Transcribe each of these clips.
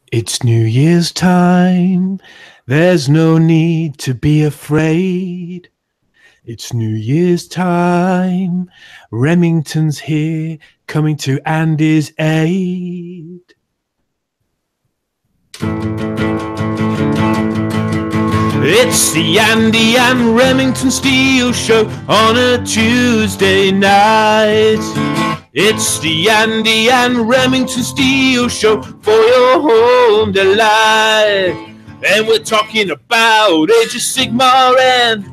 It's New Year's time. There's no need to be afraid. It's New Year's time. Remington's here, coming to Andy's aid. It's the Andy and Remington Steel Show on a Tuesday night. It's the Andy and Remington Steel Show for your home delight. And we're talking about Age of Sigmar and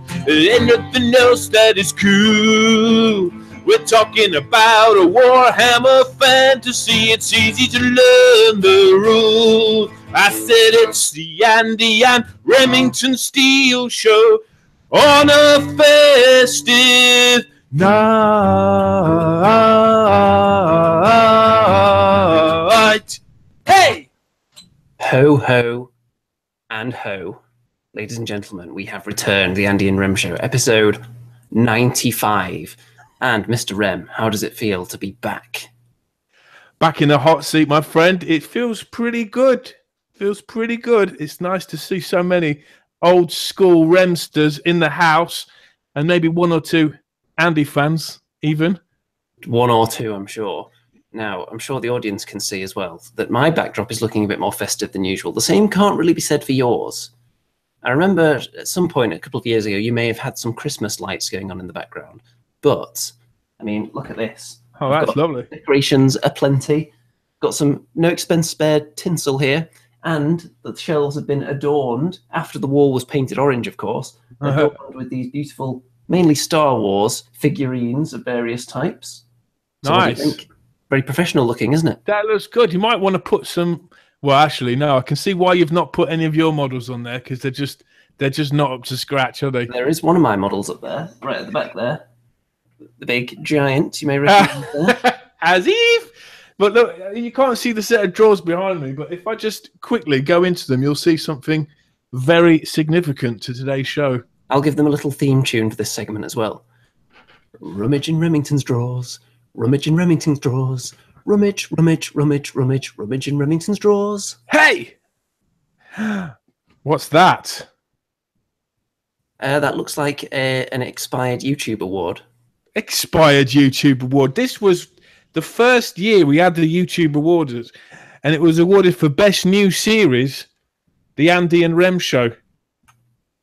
nothing else that is cool. We're talking about a Warhammer fantasy. It's easy to learn the rules. I said it's the Andy and Remington Steel Show on a festive night. Hey! Ho, ho, and ho. Ladies and gentlemen, we have returned, the Andy and Rem Show, episode 95. And Mr. Rem, how does it feel to be back? Back in the hot seat, my friend. It feels pretty good. Feels pretty good. It's nice to see so many old school Remsters in the house, and maybe one or two Andy fans, even. One or two, I'm sure. Now, I'm sure the audience can see as well that my backdrop is looking a bit more festive than usual. The same can't really be said for yours. I remember at some point a couple of years ago, you may have had some Christmas lights going on in the background. But, I mean, look at this. Oh, that's lovely. Decorations aplenty. Got some no expense spared tinsel here. And the shelves have been adorned, after the wall was painted orange, of course, adorned with these beautiful, mainly Star Wars figurines of various types. So nice. What do you think? Very professional looking, isn't it? That looks good. You might want to put some... Well, actually, no. I can see why you've not put any of your models on there, because they're just not up to scratch, are they? There is one of my models up there, right at the back there. The big giant, you may recognize there. As if... But look, you can't see the set of drawers behind me, but if I just quickly go into them, you'll see something very significant to today's show. I'll give them a little theme tune for this segment as well. Rummage in Remington's drawers. Rummage in Remington's drawers. Rummage, rummage, rummage, rummage, rummage in Remington's drawers. Hey! What's that? That looks like an expired YouTube award. Expired YouTube award. This was the first year we had the YouTube Awards, and it was awarded for Best New Series, the Andy and Rem Show. And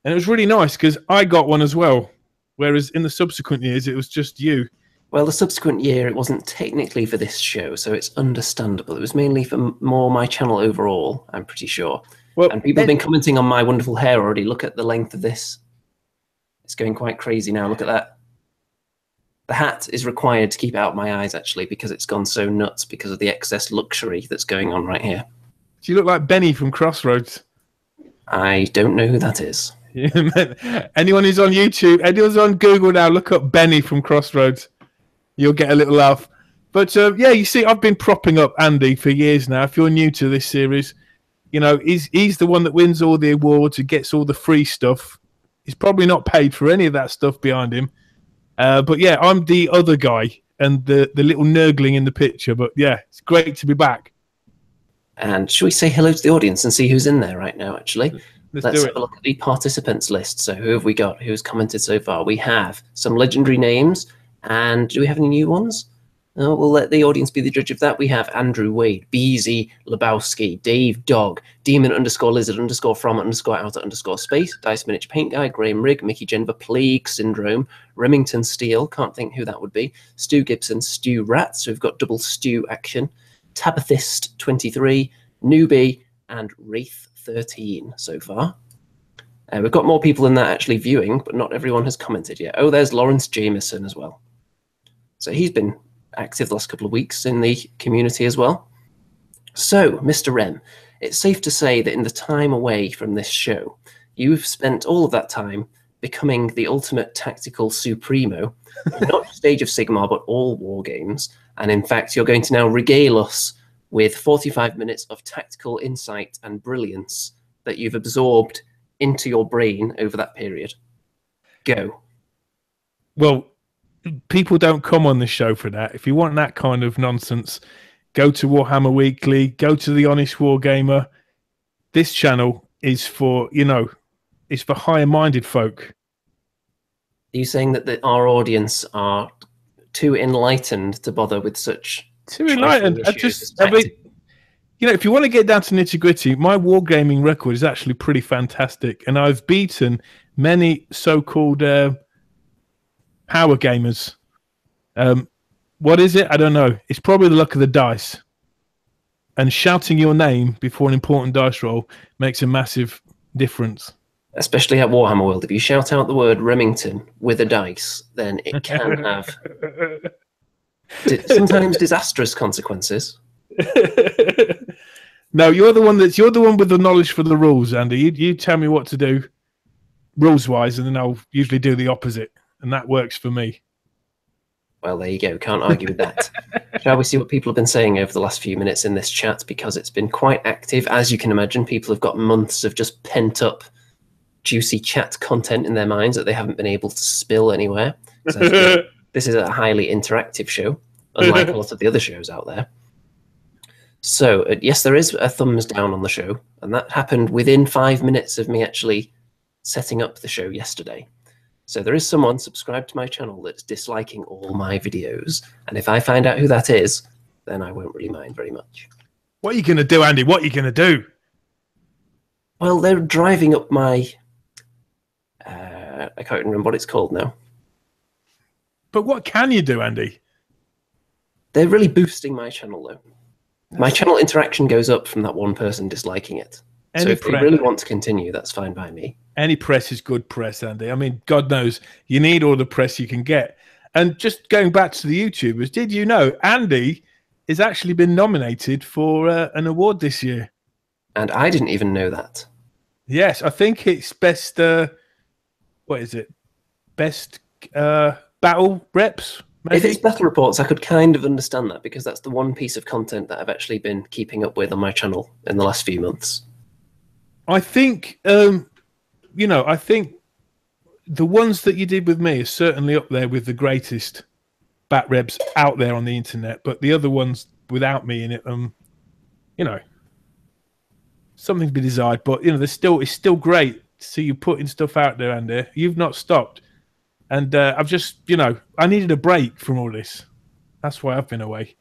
it was really nice because I got one as well, whereas in the subsequent years it was just you. Well, the subsequent year it wasn't technically for this show, so it's understandable. It was mainly for more my channel overall, I'm pretty sure. Well, and people have been commenting on my wonderful hair already. Look at the length of this. It's going quite crazy now. Look at that. The hat is required to keep it out of my eyes, actually, because it's gone so nuts because of the excess luxury that's going on right here. Do you look like Benny from Crossroads? I don't know who that is. Anyone who's on YouTube, anyone's on Google now, look up Benny from Crossroads. You'll get a little laugh. But, yeah, you see, I've been propping up Andy for years now. If you're new to this series, you know, he's the one that wins all the awards and gets all the free stuff. He's probably not paid for any of that stuff behind him. But yeah, I'm the other guy and the little Nurgling in the picture. But yeah, it's great to be back. And should we say hello to the audience and see who's in there right now, actually? Let's have a look at the participants list. So who have we got? Who's commented so far? We have some legendary names. And do we have any new ones? We'll let the audience be the judge of that. We have Andrew Wade, BZ Lebowski, Dave Dog, Demon _Lizard _from _outer _space, Dice Miniature Paint Guy, Graham Rigg, Mickey Jennifer, Plague Syndrome, Remington Steel, can't think who that would be, Stu Gibson, Stu Rat, so we've got double Stu action, Tabathist 23, Newbie, and Wraith 13 so far. We've got more people than that actually viewing, but not everyone has commented yet. Oh, there's Lawrence Jameson as well. So he's been active the last couple of weeks in the community as well. So, Mr. Rem, it's safe to say that in the time away from this show, you've spent all of that time becoming the ultimate tactical supremo, not just Age of Sigmar, but all war games. And in fact, you're going to now regale us with 45 minutes of tactical insight and brilliance that you've absorbed into your brain over that period. Go. Well, people don't come on the show for that. If you want that kind of nonsense, go to Warhammer Weekly, go to The Honest Wargamer. this channel is for, it's for higher-minded folk. Are you saying that our audience are too enlightened to bother with such too enlightened? If you want to get down to nitty-gritty, my wargaming record is actually pretty fantastic, and I've beaten many so-called power gamers. What is it? I don't know. It's probably the luck of the dice. And shouting your name before an important dice roll makes a massive difference. Especially at Warhammer World. If you shout out the word Remington with a dice, then it can have sometimes disastrous consequences. No, you're the one with the knowledge for the rules, Andy. You tell me what to do rules-wise, and then I'll usually do the opposite, and that works for me. Well, there you go. Can't argue with that. Shall we see what people have been saying over the last few minutes in this chat? Because it's been quite active. As you can imagine, people have got months of just pent-up, juicy chat content in their minds that they haven't been able to spill anywhere. So this is a highly interactive show, unlike a lot of the other shows out there. So, yes, there is a thumbs down on the show, and that happened within 5 minutes of me actually setting up the show yesterday. So there is someone subscribed to my channel that's disliking all my videos, and if I find out who that is, then I won't really mind very much. What are you going to do, Andy? What are you going to do? Well, they're driving up my... I can't remember what it's called now. But what can you do, Andy? They're really boosting my channel, though. My channel interaction goes up from that one person disliking it. So if they really want to continue, that's fine by me. Any press is good press, Andy. I mean, God knows, you need all the press you can get. And just going back to the YouTubers, did you know Andy has actually been nominated for an award this year? And I didn't even know that. Yes, I think it's best... what is it? Best battle reps? Maybe? If it's battle reports, I could kind of understand that, because that's the one piece of content that I've actually been keeping up with on my channel in the last few months. I think, I think the ones that you did with me are certainly up there with the greatest bat reps out there on the internet. But the other ones without me in it, something to be desired. But it's still great to see you putting stuff out there, Andy. You've not stopped. And I've just, I needed a break from all this. That's why I've been away.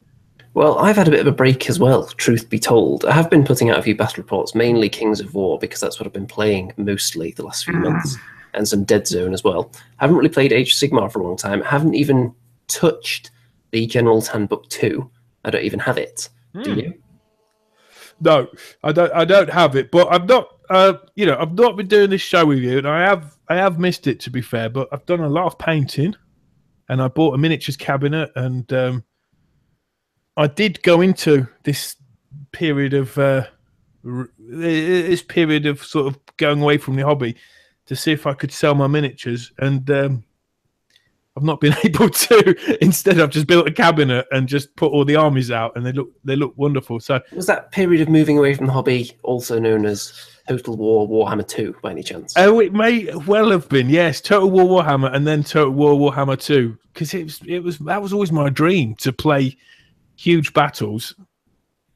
Well, I've had a bit of a break as well, truth be told. I have been putting out a few battle reports, mainly Kings of War, because that's what I've been playing mostly the last few months, and some Dead Zone as well. I haven't really played Age of Sigmar for a long time. I haven't even touched the General's Handbook 2. I don't even have it. Do you? No, I don't have it, but I've not... I've not been doing this show with you, and I have missed it, to be fair. But I've done a lot of painting, and I bought a miniatures cabinet, and I did go into this period of sort of going away from the hobby to see if I could sell my miniatures, and I've not been able to. Instead, I've just built a cabinet and just put all the armies out, and they look wonderful. So, was that period of moving away from the hobby also known as Total War Warhammer 2 by any chance? Oh, it may well have been. Yes, Total War Warhammer, and then Total War Warhammer 2, because that was always my dream, to play huge battles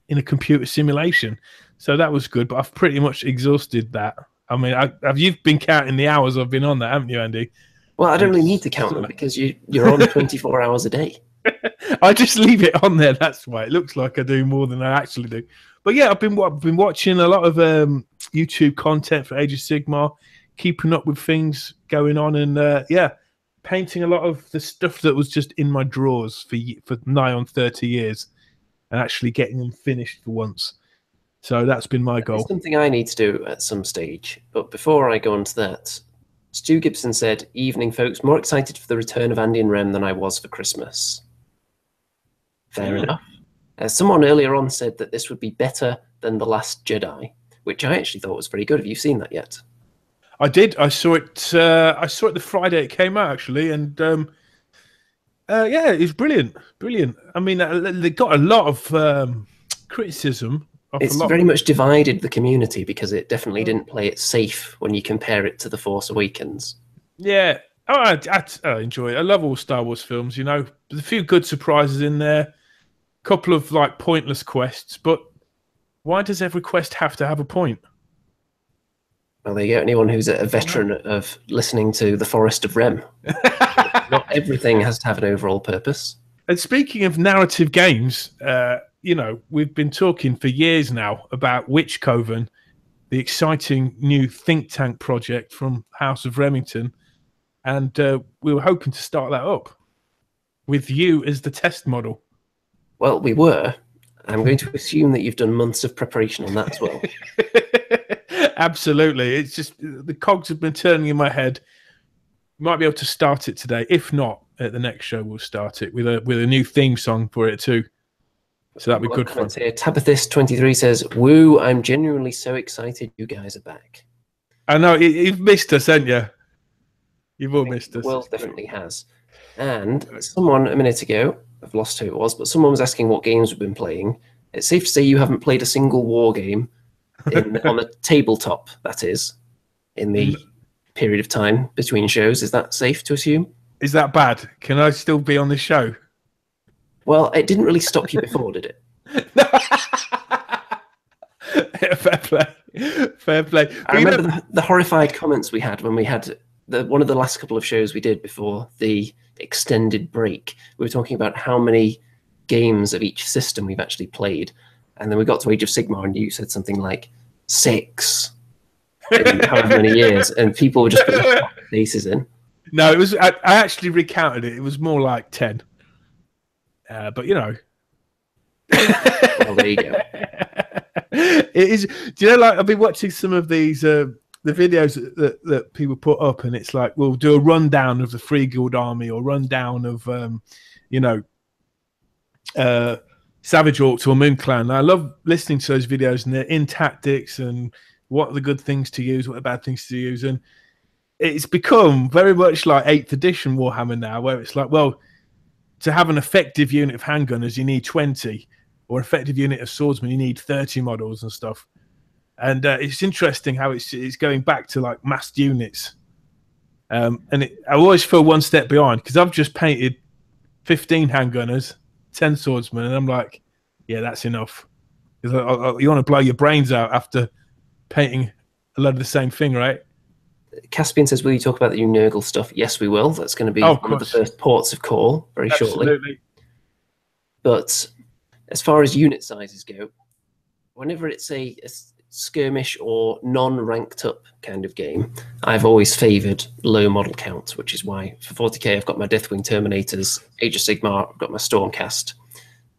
in a computer simulation. So that was good, but I've pretty much exhausted that. I mean, you've been counting the hours I've been on that, haven't you, Andy? Well, I don't really need to count them, because you're on 24 hours a day. I just leave it on there. That's why it looks like I do more than I actually do. But yeah, I've been watching a lot of YouTube content for Age of Sigmar, keeping up with things going on, and painting a lot of the stuff that was just in my drawers for nigh on 30 years, and actually getting them finished for once. So that's been my goal. It's something I need to do at some stage. But before I go on to that, Stu Gibson said, "Evening, folks. More excited for the return of Andy and Rem than I was for Christmas." Fair enough. Someone earlier on said that this would be better than The Last Jedi, which I actually thought was very good. Have you seen that yet? I did. I saw it. I saw it the Friday it came out, actually, and yeah, it's brilliant. Brilliant. I mean, they got a lot of criticism. It's very much divided the community, because it definitely didn't play it safe when you compare it to The Force Awakens. Yeah. Oh, I enjoy it. I love all Star Wars films. There's a few good surprises in there. Couple of pointless quests, but why does every quest have to have a point? Well, there you go. Anyone who's a veteran of listening to The Forest of Rem. Not everything has to have an overall purpose. And speaking of narrative games, you know, we've been talking for years now about Witchcoven, the exciting new think tank project from House of Remington. And we were hoping to start that up with you as the test model. Well, we were. I'm going to assume that you've done months of preparation on that as well. Absolutely. It's just the cogs have been turning in my head. Might be able to start it today. If not, at the next show we'll start it with a new theme song for it too. So that'd be good fun. Tabathis23 says, "Woo! I'm genuinely so excited you guys are back." I know you've missed us, haven't you? You've all missed us. The world definitely has. And someone a minute ago, I've lost who it was, but someone was asking what games we've been playing. It's safe to say you haven't played a single war game on a tabletop, that is, in the period of time between shows. Is that safe to assume? Is that bad? Can I still be on the show? Well, it didn't really stop you before, did it? Fair play. Fair play. I remember the horrified comments we had when we had one of the last couple of shows we did before the extended break. We were talking about how many games of each system we've actually played. And then we got to Age of Sigmar and you said something like 6 in however many years. And people were just putting their faces in. No, it was. I actually recounted it. It was more like 10. But you know. Well, there you go. It is. Do you know? Like I've been watching some of these the videos that people put up, and it's like we'll do a rundown of the Free Guild Army or rundown of you know, Savage Orcs or Moon Clan. I love listening to those videos, and they're in tactics and what are the good things to use, what are the bad things to use, and it's become very much like 8th edition Warhammer now, where it's like, well, to have an effective unit of handgunners, you need 20, or effective unit of swordsmen, you need 30 models and stuff. And it's interesting how it's going back to like massed units. And I always feel one step behind because I've just painted 15 handgunners, 10 swordsmen, and I'm like, yeah, that's enough. Because you want to blow your brains out after painting a lot of the same thing, right? Caspian says, will you talk about the new Nurgle stuff? Yes, we will. That's going to be one of the first ports of call very shortly. But as far as unit sizes go, whenever it's a skirmish or non-ranked up kind of game, I've always favoured low model count, which is why for 40k I've got my Deathwing Terminators, Age of Sigmar, I've got my Stormcast.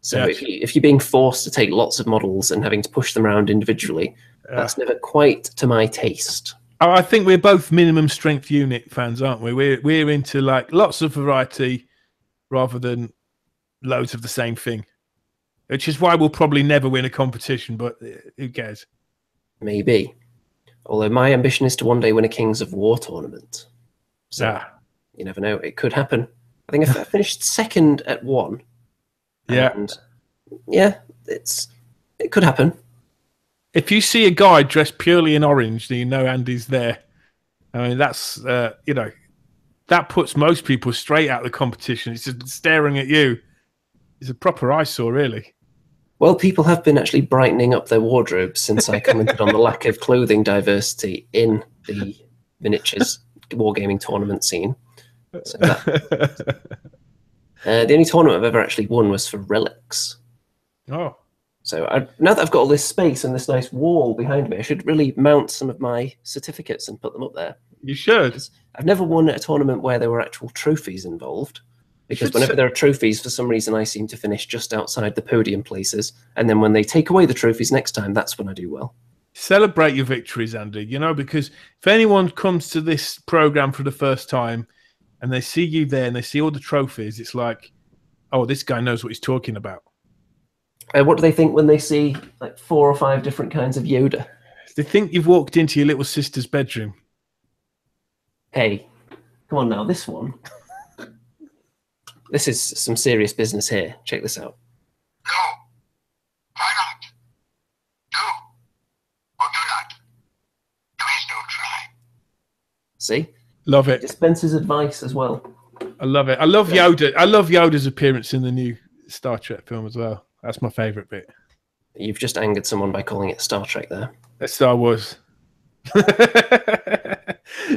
So if you're being forced to take lots of models and having to push them around individually, that's never quite to my taste. I think we're both minimum strength unit fans, aren't we? We're into like lots of variety rather than loads of the same thing, which is why we'll probably never win a competition, but who cares? Maybe. Although my ambition is to one day win a Kings of War tournament. So you never know. It could happen. I think I finished second at one. Yeah. And yeah, it could happen. If you see a guy dressed purely in orange, then you know Andy's there. I mean, that's, you know, that puts most people straight out of the competition. It's just staring at you. It's a proper eyesore, really. Well, people have been actually brightening up their wardrobes since I commented on the lack of clothing diversity in the miniatures wargaming tournament scene. So the only tournament I've ever actually won was for relics. Oh. So now that I've got all this space and this nice wall behind me, I should really mount some of my certificates and put them up there. You should. I've never won at a tournament where there were actual trophies involved. Because whenever there are trophies, for some reason, I seem to finish just outside the podium places. And then when they take away the trophies next time, that's when I do well. Celebrate your victories, Andy, you know, because if anyone comes to this program for the first time and they see you there and they see all the trophies, it's like, oh, this guy knows what he's talking about. What do they think when they see like 4 or 5 different kinds of Yoda? They think you've walked into your little sister's bedroom. Hey, come on now, this one. This is some serious business here. Check this out. No. Why not? Do. Or do not. There is no try. See? Love it. Dispenses advice as well. I love it. I love Yoda. I love Yoda's appearance in the new Star Trek film as well. That's my favourite bit. You've just angered someone by calling it Star Trek there. That's Star Wars.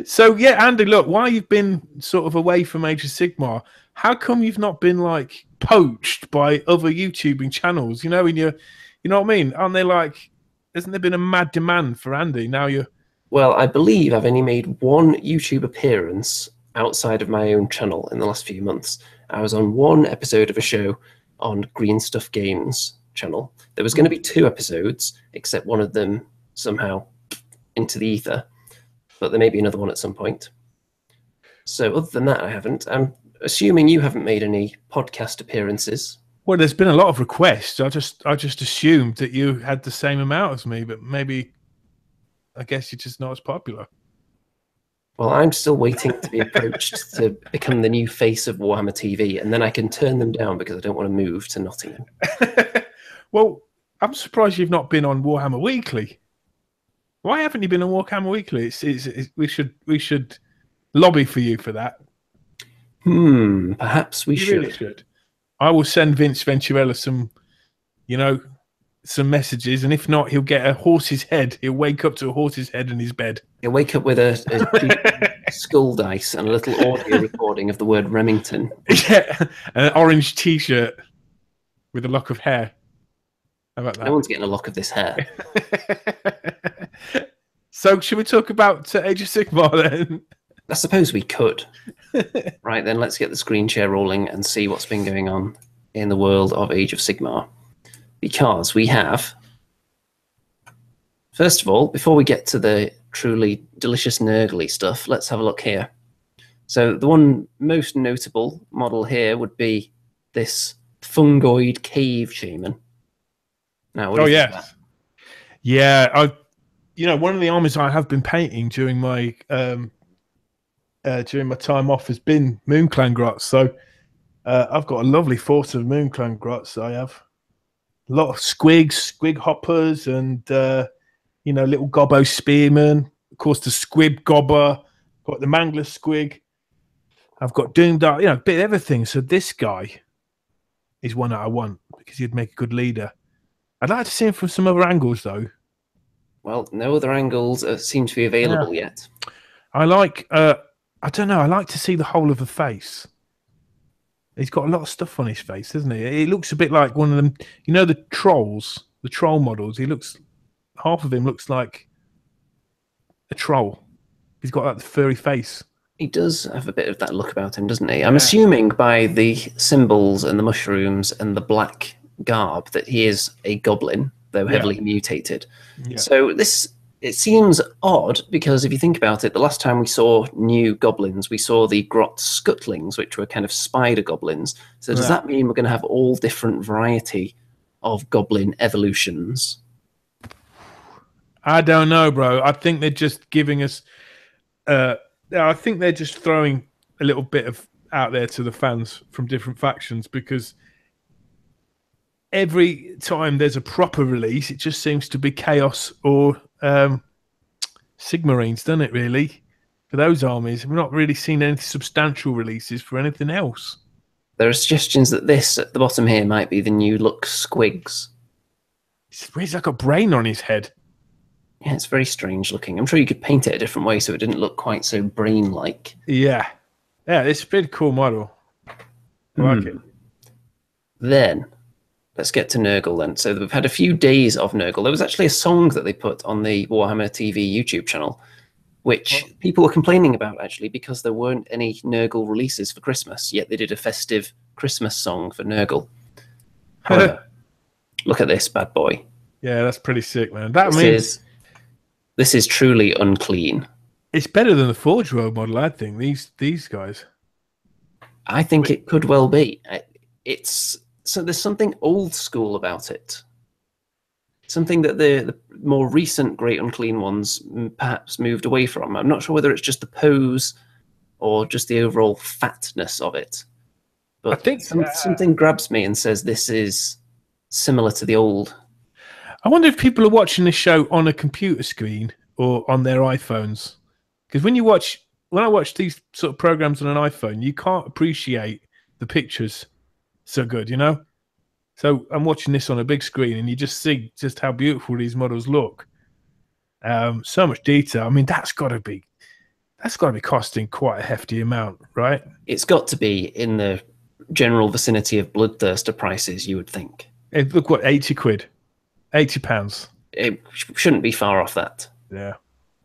So yeah, Andy, look, while you've been sort of away from Age of Sigmar, how come you've not been like poached by other YouTubing channels? You know, you know what I mean? Aren't they like? Hasn't there been a mad demand for Andy? Now you're. Well, I believe I've only made one YouTube appearance outside of my own channel in the last few months. I was on one episode of a show on Green Stuff Games channel. There was going to be 2 episodes, except one of them somehow into the ether. But there may be another one at some point. So other than that, I haven't. I'm assuming you haven't made any podcast appearances. Well, there's been a lot of requests. I just assumed that you had the same amount as me, but maybe I guess you're just not as popular. Well, I'm still waiting to be approached to become the new face of Warhammer TV, and then I can turn them down because I don't want to move to Nottingham. Well, I'm surprised you've not been on Warhammer Weekly. Why haven't you been on Warhammer Weekly? We should lobby for you for that. Perhaps we should. Really should. I will send Vince Venturella some messages, and if not, he'll get a horse's head. He'll wake up to a horse's head in his bed. He'll wake up with a skull dice and a little audio recording of the word Remington. Yeah, an orange T-shirt with a lock of hair. How about that? No one's getting a lock of this hair. So, should we talk about Age of Sigmar then? I suppose we could. Right, then let's get the screen share rolling and see what's been going on in the world of Age of Sigmar. Because we have... First of all, before we get to the truly delicious Nurgle stuff, let's have a look here. So the one most notable model here would be this fungoid cave shaman. Now, what do you think of that? Yeah, one of the armies I have been painting during my time off has been Moonclan Grots. So I've got a lovely force of Moonclan Grots. I have a lot of squig hoppers, and little gobbo spearmen. Of course, the squib gobber. Got the mangler squig. I've got Doomdark. A bit of everything. So this guy is one that I want because he'd make a good leader. I'd like to see him from some other angles, though. Well, no other angles seem to be available yet. I like. I don't know. I like to see the whole of the face. He's got a lot of stuff on his face, doesn't he? He looks a bit like one of them. The trolls, the troll models. Half of him looks like a troll. He's got that furry face. He does have a bit of that look about him, doesn't he? I'm assuming by the symbols and the mushrooms and the black garb that he is a goblin, though heavily mutated. Yeah. So it seems odd because if you think about it, the last time we saw new goblins, we saw the Grot Scuttlings, which were kind of spider goblins. So does that mean we're going to have all different variety of goblin evolutions? I don't know, bro. I think they're just giving us... I think they're just throwing a little bit of out there to the fans from different factions, because every time there's a proper release, it just seems to be Chaos or Sigmarines, doesn't it, really? For those armies, we've not really seen any substantial releases for anything else. There are suggestions that this at the bottom here might be the new look Squigs. He's like a brain on his head. Yeah, it's very strange looking. I'm sure you could paint it a different way so it didn't look quite so brain-like. Yeah, it's a pretty cool model. I like it. Then, let's get to Nurgle then. So we've had a few days of Nurgle. There was actually a song that they put on the Warhammer TV YouTube channel, which people were complaining about, actually, because there weren't any Nurgle releases for Christmas, yet they did a festive Christmas song for Nurgle. However, look at this bad boy. Yeah, that's pretty sick, man. This is truly unclean. It's better than the Forge World model, I think. These guys. I think it could well be. So there's something old school about it. Something that the more recent Great Unclean ones perhaps moved away from. I'm not sure whether it's just the pose or just the overall fatness of it. But I think something grabs me and says this is similar to the old. I wonder if people are watching this show on a computer screen or on their iPhones. Because when I watch these sort of programs on an iPhone, you can't appreciate the pictures so good, So I'm watching this on a big screen, and you just see just how beautiful these models look. So much detail. I mean, that's got to be costing quite a hefty amount, right? It's got to be in the general vicinity of Bloodthirster prices, you would think. Hey, look, what, 80 quid, £80. It shouldn't be far off that. Yeah.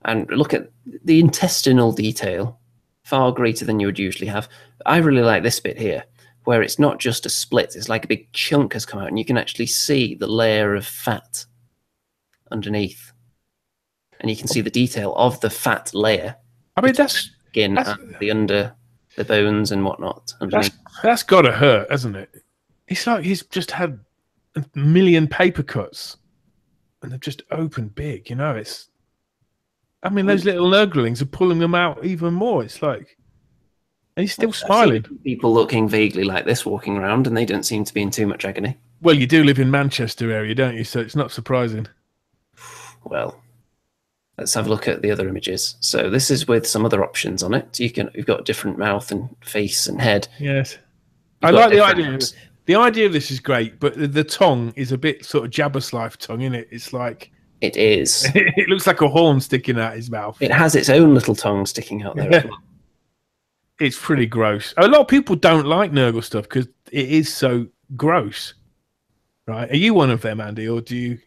And look at the intestinal detail, far greater than you would usually have. I really like this bit here, where it's not just a split, it's like a big chunk has come out, and you can actually see the layer of fat underneath. And you can see the detail of the fat layer. I mean, that's skin and the under the bones and whatnot underneath. That's got to hurt, hasn't it? It's like he's just had a million paper cuts, and they've just opened big. You know, it's. I mean, those little Nurglings are pulling them out even more. It's like, and he's still smiling. People looking vaguely like this walking around, and they don't seem to be in too much agony. Well, you do live in Manchester area, don't you? So it's not surprising. Well, let's have a look at the other images. So this is with some other options on it. You've got different mouth and face and head. Yes, I like the idea. The idea of this is great, but the tongue is a bit sort of Jabberlife tongue, isn't it? It's like it is. It looks like a horn sticking out his mouth. It has its own little tongue sticking out there as well. It's pretty gross. A lot of people don't like Nurgle stuff because it is so gross. Right? Are you one of them, Andy, or would you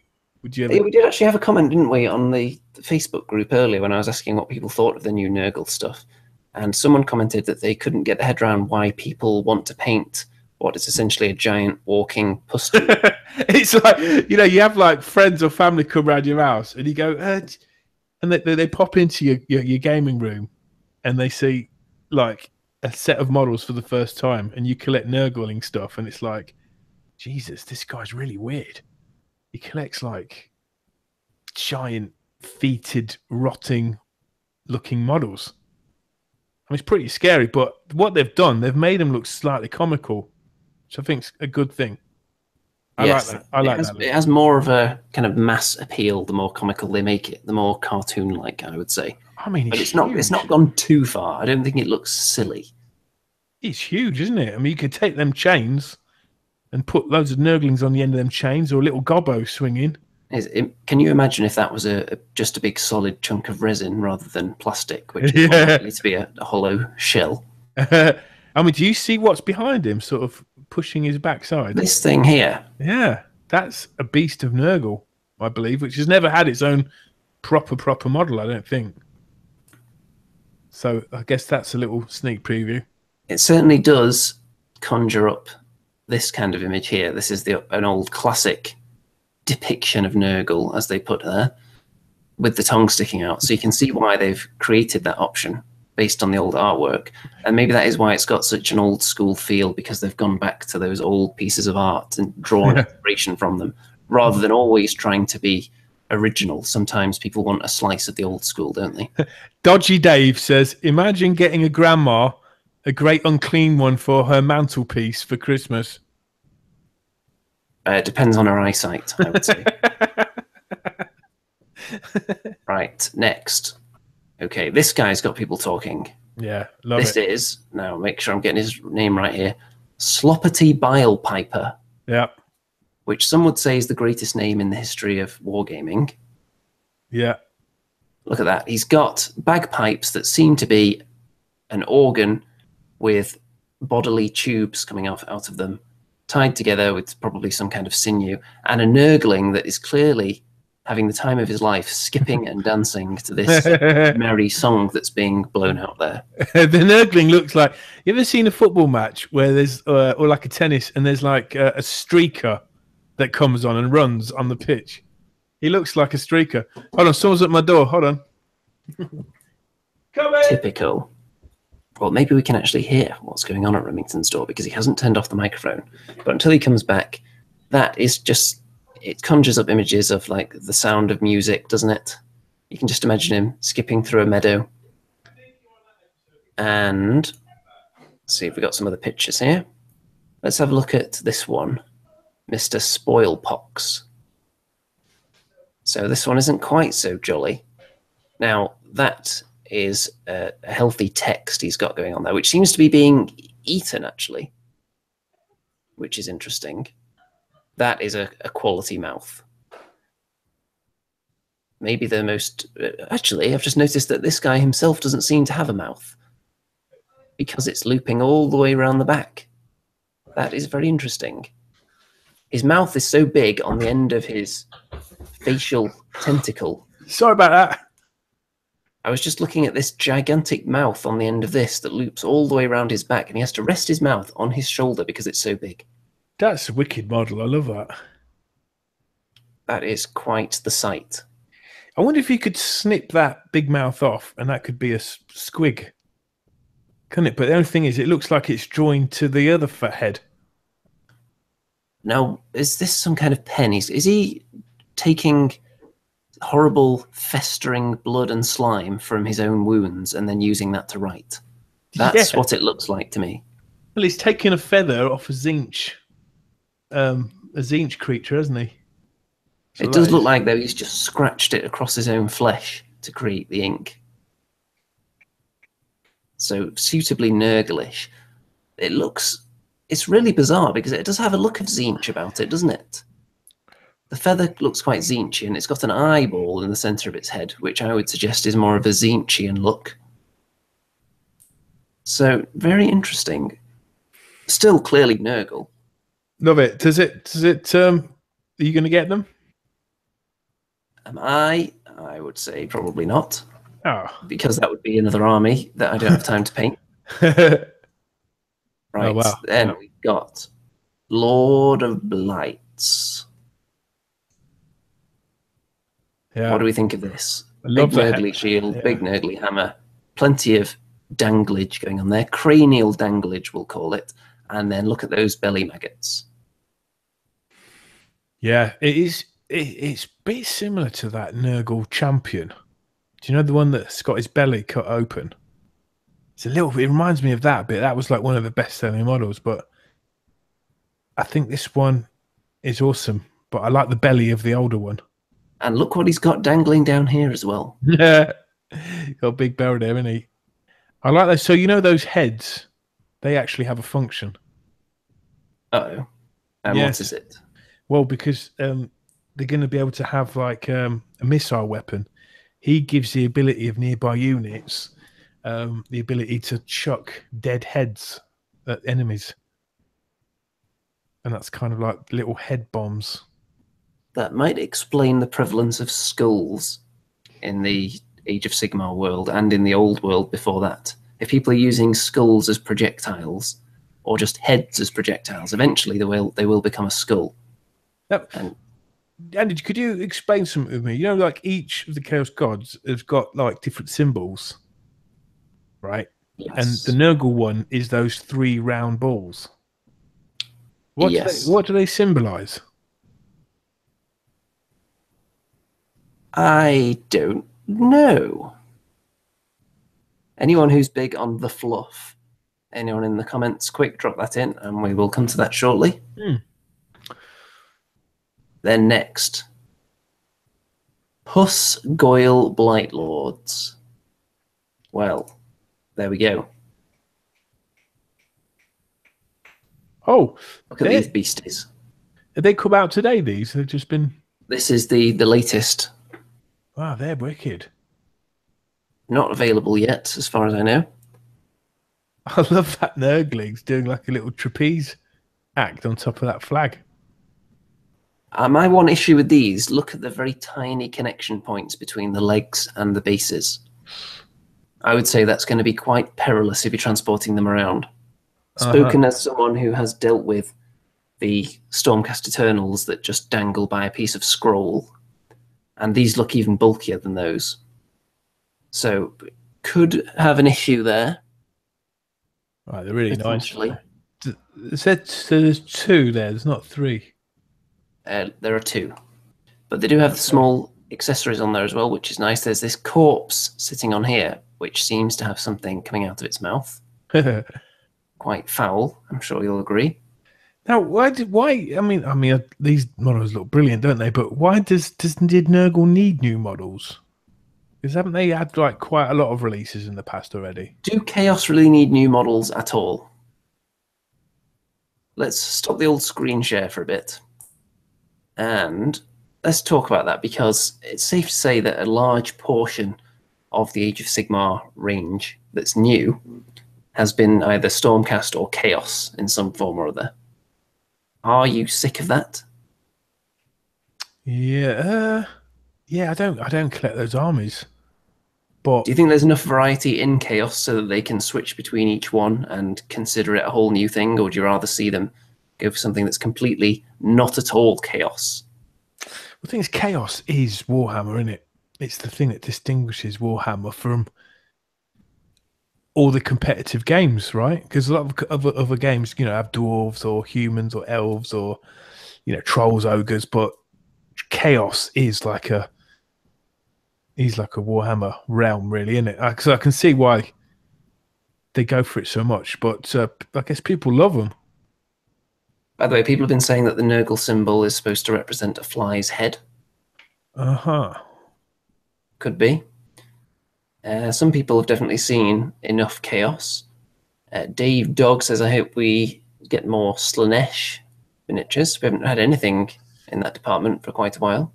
ever... We did actually have a comment, didn't we, on the Facebook group earlier when I was asking what people thought of the new Nurgle stuff, and someone commented that they couldn't get their head around why people want to paint what is essentially a giant walking pustule. It's like, you know, you have like friends or family come around your house, and you go, and they pop into your gaming room, and they see like a set of models for the first time, and you collect Nurgling stuff, and it's like, Jesus, this guy's really weird. He collects like giant, feeted, rotting-looking models. I mean, it's pretty scary, but what they've done, they've made them look slightly comical, which I think's a good thing. I like that. I like that. It has more of a kind of mass appeal. The more comical they make it, the more cartoon-like, I would say. I mean, but it's not gone too far. I don't think it looks silly. It's huge, isn't it? I mean, you could take them chains and put loads of Nurglings on the end of them chains, or a little gobbo swinging. Can you imagine if that was just a big solid chunk of resin rather than plastic, which is likely to be a hollow shell? I mean, do you see what's behind him, sort of pushing his backside? This thing here. Yeah, that's a beast of Nurgle, I believe, which has never had its own proper model, I don't think. So I guess that's a little sneak preview. It certainly does conjure up this kind of image here. This is an old classic depiction of Nurgle, as they put there, with the tongue sticking out. So you can see why they've created that option based on the old artwork. And maybe that is why it's got such an old school feel, because they've gone back to those old pieces of art and drawn inspiration from them, rather than always trying to be original. Sometimes people want a slice of the old school, don't they? Dodgy Dave says, imagine getting a grandma a great unclean one for her mantelpiece for Christmas. It depends on her eyesight, I would say. Right, next. Okay, this guy's got people talking. Yeah, love this it. This is, now make sure I'm getting his name right here, Sloppity Bile Piper. Yeah. Which some would say is the greatest name in the history of wargaming. Yeah. Look at that. He's got bagpipes that seem to be an organ with bodily tubes coming out of them, tied together with probably some kind of sinew, and a Nurgling that is clearly having the time of his life, skipping and dancing to this merry song that's being blown out there. The Nurgling looks like... You ever seen a football match where there's, or like a tennis, and there's like a streaker that comes on and runs on the pitch? He looks like a streaker. Hold on, someone's at my door. Hold on. Come in. Typical. Well, maybe we can actually hear what's going on at Remington's door, because he hasn't turned off the microphone. But until he comes back, that is just... It conjures up images of like the sound of music, doesn't it? You can just imagine him skipping through a meadow. And let's see if we got some other pictures here. Let's have a look at this one, Mr. Spoilpox. So this one isn't quite so jolly. Now, that is a healthy text he's got going on there, which seems to be being eaten, actually, which is interesting. That is a quality mouth. maybe the most... actually, I've just noticed that this guy himself doesn't seem to have a mouth because it's looping all the way around the back. That is very interesting. His mouth is so big on the end of his facial tentacle. Sorry about that. I was just looking at this gigantic mouth on the end of this that loops all the way around his back, and he has to rest his mouth on his shoulder because it's so big. That's a wicked model. I love that. That is quite the sight. I wonder if you could snip that big mouth off and that could be a squig. Couldn't it? But the only thing is, it looks like it's joined to the other head. Now, is this some kind of pen? Is he taking horrible, festering blood and slime from his own wounds and then using that to write? That's what it looks like to me. Well, he's taking a feather off a Zinch creature, hasn't he? So it does look like, though, he's just scratched it across his own flesh to create the ink. So, suitably Nurgle-ish. It's really bizarre because it does have a look of Zinch about it, doesn't it? The feather looks quite Zinchian, and it's got an eyeball in the centre of its head, which I would suggest is more of a Zinchian look. So, very interesting. Still clearly Nurgle. Love it. Does it, are you going to get them? Am I? I would say probably not. Oh. Because that would be another army that I don't have time to paint. Right, oh, wow. Then we've got Lord of Blights. Yeah. What do we think of this? I love big Nurgly shield, big Nurgly hammer, plenty of danglage going on there, cranial danglage we'll call it, and then look at those belly maggots. Yeah, it is. It's a bit similar to that Nurgle champion. Do you know the one that's got his belly cut open? It's a little. It reminds me of that bit. That was like one of the best-selling models, but I think this one is awesome. But I like the belly of the older one. And look what he's got dangling down here as well. Yeah, got a big bell there, isn't he? I like those. So you know those heads, they actually have a function. Uh-oh. And yes. What is it? Well, because they're going to be able to have like a missile weapon. He gives the ability of nearby units the ability to chuck dead heads at enemies. And that's kind of like little head bombs. That might explain the prevalence of skulls in the Age of Sigmar world and in the old world before that. If people are using skulls as projectiles or just heads as projectiles, eventually they will become a skull. Yep. And Andy, could you explain something to me? You know, like each of the Chaos Gods has got like different symbols, right? Yes. And the Nurgle one is those 3 round balls. What do they symbolize? I don't know. Anyone who's big on the fluff, anyone in the comments, quick, drop that in, and we will come to that shortly. Then next, Puss Goyle Blightlords. Well, there we go. Oh, look at these beasties. Have they come out today? These have just been. This is the latest. Wow, they're wicked. Not available yet, as far as I know. I love that Nurgling's doing like a little trapeze act on top of that flag. My one issue with these, look at the very tiny connection points between the legs and the bases. I would say that's going to be quite perilous if you're transporting them around. Spoken as someone who has dealt with the Stormcast Eternals that just dangle by a piece of scroll, and these look even bulkier than those. So, could have an issue there. Right, they're really nice. There's 2 there, there's not 3. There are 2. But they do have the small accessories on there as well, which is nice. There's this corpse sitting on here, which seems to have something coming out of its mouth. Quite foul, I'm sure you'll agree. Now, why? I mean, these models look brilliant, don't they? But why did Nurgle need new models? Because haven't they had like quite a lot of releases in the past already? Do Chaos really need new models at all? Let's stop the old screen share for a bit. And let's talk about that, because it's safe to say that a large portion of the Age of Sigmar range that's new has been either Stormcast or Chaos in some form or other. Are you sick of that? Yeah, yeah. I don't collect those armies, but Do you think there's enough variety in Chaos so that they can switch between each one and consider it a whole new thing, or would you rather see them go for something that's completely not at all Chaos? the thing is, Chaos is Warhammer, isn't it? It's the thing that distinguishes Warhammer from all the competitive games, right? Because a lot of other games, have dwarves or humans or elves or trolls, ogres, but Chaos is like a Warhammer realm, really, isn't it? Because I can see why they go for it so much, but I guess people love them. By the way, people have been saying that the Nurgle symbol is supposed to represent a fly's head. Uh-huh. Could be. Some people have definitely seen enough Chaos. Dave Dog says, I hope we get more Slanesh miniatures. We haven't had anything in that department for quite a while.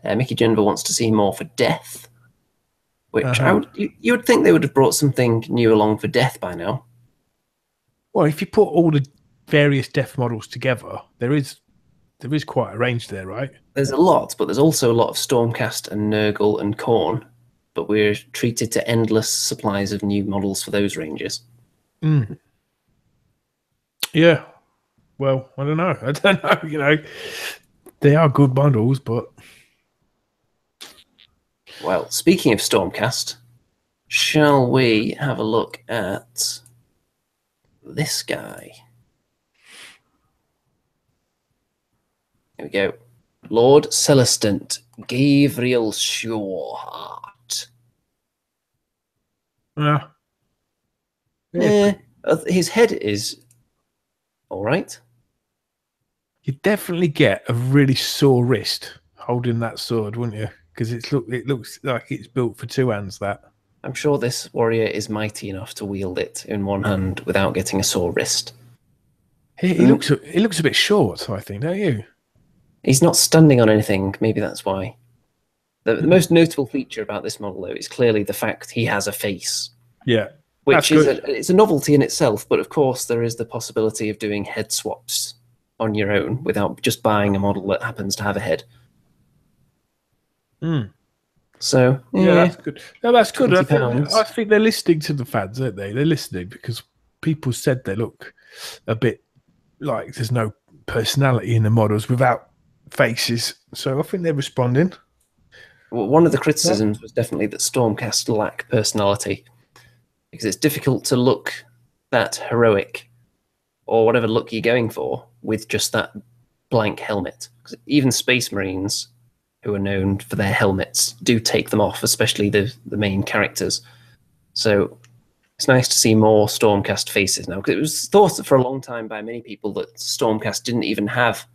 Mickey Jennifer wants to see more for Death, which you would think they would have brought something new along for Death by now. Well, if you put all the various Death models together, there is quite a range there, right? There's a lot, but there's also a lot of Stormcast and Nurgle and Khorne, but we're treated to endless supplies of new models for those ranges. Mm. Yeah. Well, I don't know. I don't know. They are good bundles, but... Well, speaking of Stormcast, shall we have a look at this guy? Here we go. Lord Celestant, Gabriel Shoreheart. Yeah. His head is all right. You definitely get a really sore wrist holding that sword, wouldn't you? Because it looks like it's built for two hands. That I'm sure this warrior is mighty enough to wield it in one hand without getting a sore wrist. he looks a bit short, I think, don't you? He's not standing on anything. Maybe that's why. The most notable feature about this model, though, is clearly the fact he has a face. Yeah, which is it's a novelty in itself. But of course, there is the possibility of doing head swaps on your own without just buying a model that happens to have a head. So yeah, that's good. No, that's good. £20. I think they're listening to the fans, aren't they? They're listening because people said they look a bit like there's no personality in the models without faces. So I think they're responding. Well, one of the criticisms was definitely that Stormcast lack personality, because it's difficult to look that heroic or whatever look you're going for with just that blank helmet. Because even Space Marines, who are known for their helmets, do take them off, especially the main characters. So it's nice to see more Stormcast faces now, because it was thought for a long time by many people that Stormcast didn't even have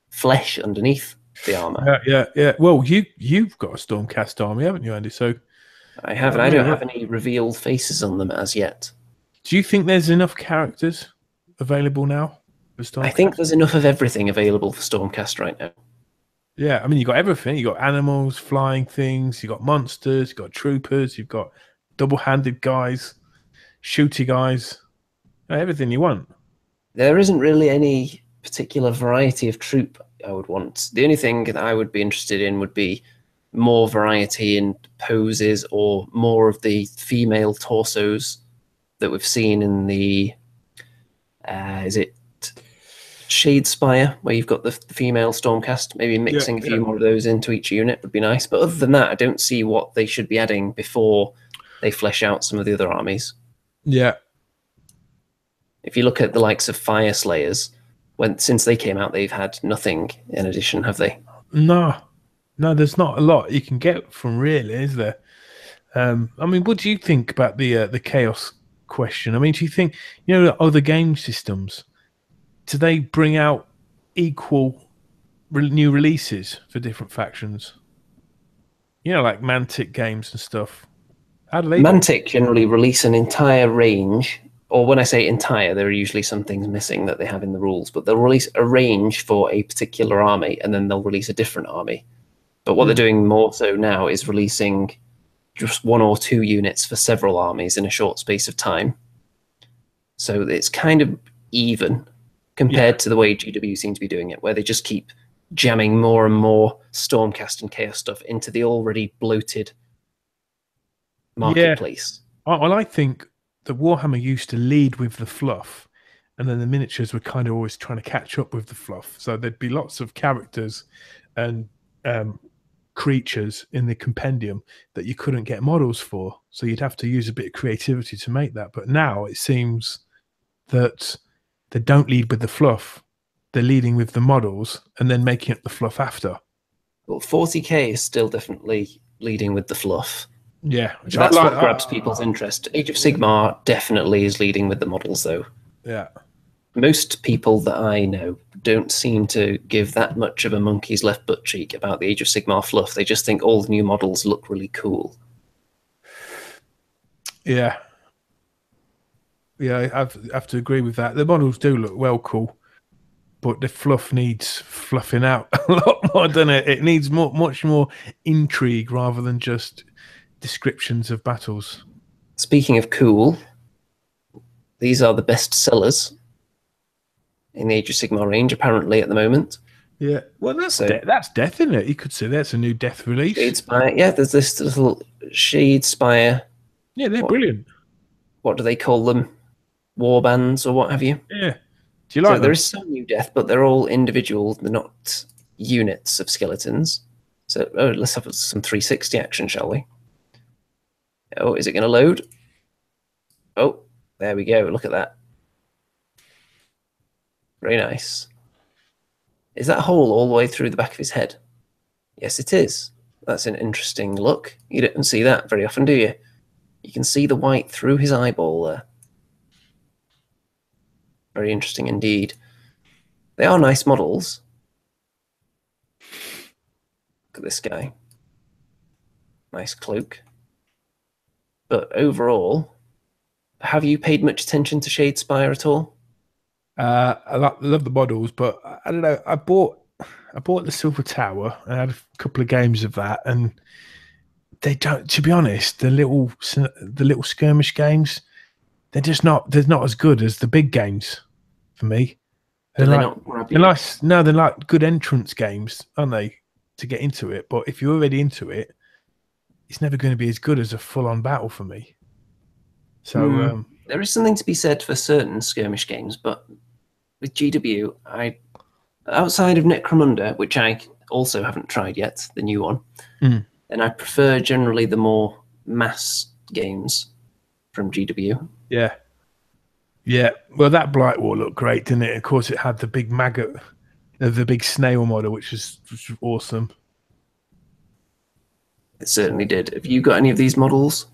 flesh underneath the armor. Yeah. Well, you've got a Stormcast army, haven't you, Andy? So I haven't. I don't have any revealed faces on them as yet. Do you think there's enough characters available now for Stormcast? I think there's enough of everything available for Stormcast right now. Yeah, I mean, you got everything. You got animals, flying things. You got monsters. You got troopers. You've got double-handed guys, shooty guys. Everything you want. There isn't really any particular variety of troop I would want. The only thing that I would be interested in would be more variety in poses or more of the female torsos that we've seen in the is it Shadespire, where you've got the female Stormcast. Maybe mixing a few more of those into each unit would be nice. But other than that, I don't see what they should be adding before they flesh out some of the other armies. Yeah. If you look at the likes of Fire Slayers, since they came out, they've had nothing in addition, have they? No, there's not a lot you can get from, really, is there? I mean, what do you think about the chaos question? I mean, do you think, other game systems, do they bring out equal new releases for different factions? Like Mantic games and stuff. How do they? Mantic generally release an entire range or when I say entire, there are usually some things missing that they have in the rules, but they'll release a range for a particular army, and then they'll release a different army. But what they're doing more so now is releasing just 1 or 2 units for several armies in a short space of time. So it's kind of even compared to the way GW seem to be doing it, where they just keep jamming more and more Stormcast and Chaos stuff into the already bloated marketplace. Well, I think the Warhammer used to lead with the fluff, and then the miniatures were kind of always trying to catch up with the fluff. So there'd be lots of characters and creatures in the compendium that you couldn't get models for. So you'd have to use a bit of creativity to make that. But now it seems that they don't lead with the fluff. They're leading with the models and then making up the fluff after. Well, 40k is still definitely leading with the fluff. Yeah. That's what grabs people's interest. Age of Sigmar definitely is leading with the models, though. Yeah. Most people that I know don't seem to give that much of a monkey's left butt cheek about the Age of Sigmar fluff. They just think all the new models look really cool. Yeah. Yeah, I have to agree with that. The models do look well cool, but the fluff needs fluffing out a lot more, doesn't it? It needs much more intrigue rather than just descriptions of battles. Speaking of cool, these are the best sellers in the Age of Sigmar range, apparently, at the moment. Yeah, well, that's death, isn't it? You could say that's a new death release. Shadespire, yeah, there's this little Shadespire. Yeah, they're brilliant. What do they call them? Warbands or what have you? Yeah. Do you like them? There is some new death, but they're all individual. They're not units of skeletons. So let's have some 360 action, shall we? Oh, is it going to load? Oh, there we go. Look at that. Very nice. Is that hole all the way through the back of his head? Yes, it is. That's an interesting look. You don't see that very often, do you? You can see the white through his eyeball there. Very interesting indeed. They are nice models. Look at this guy. Nice cloak. But overall, have you paid much attention to Shadespire at all? I love the models, but I don't know. I bought the Silver Tower and I had a couple of games of that, and they don't. To be honest, the little skirmish games, they're not as good as the big games for me. They're like good entrance games, aren't they, to get into it? But if you're already into it, it's never going to be as good as a full-on battle for me. So there is something to be said for certain skirmish games, but with GW, outside of Necromunda, which I also haven't tried yet, the new one, and I prefer generally the more mass games from GW. Yeah. Yeah. Well, that Blight War looked great, didn't it? Of course, it had the big maggot, the big snail model, which was awesome. It certainly did. Have you got any of these models?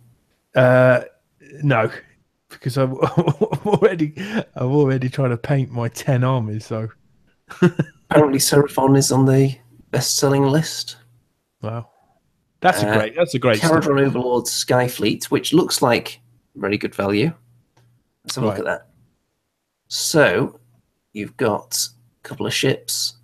No, because I'm already trying to paint my 10 armies. So apparently, Seraphon is on the best-selling list. Wow, that's a great. Caradron Overlord Skyfleet, which looks like very good value. Let's have a look at that. So you've got a couple of ships,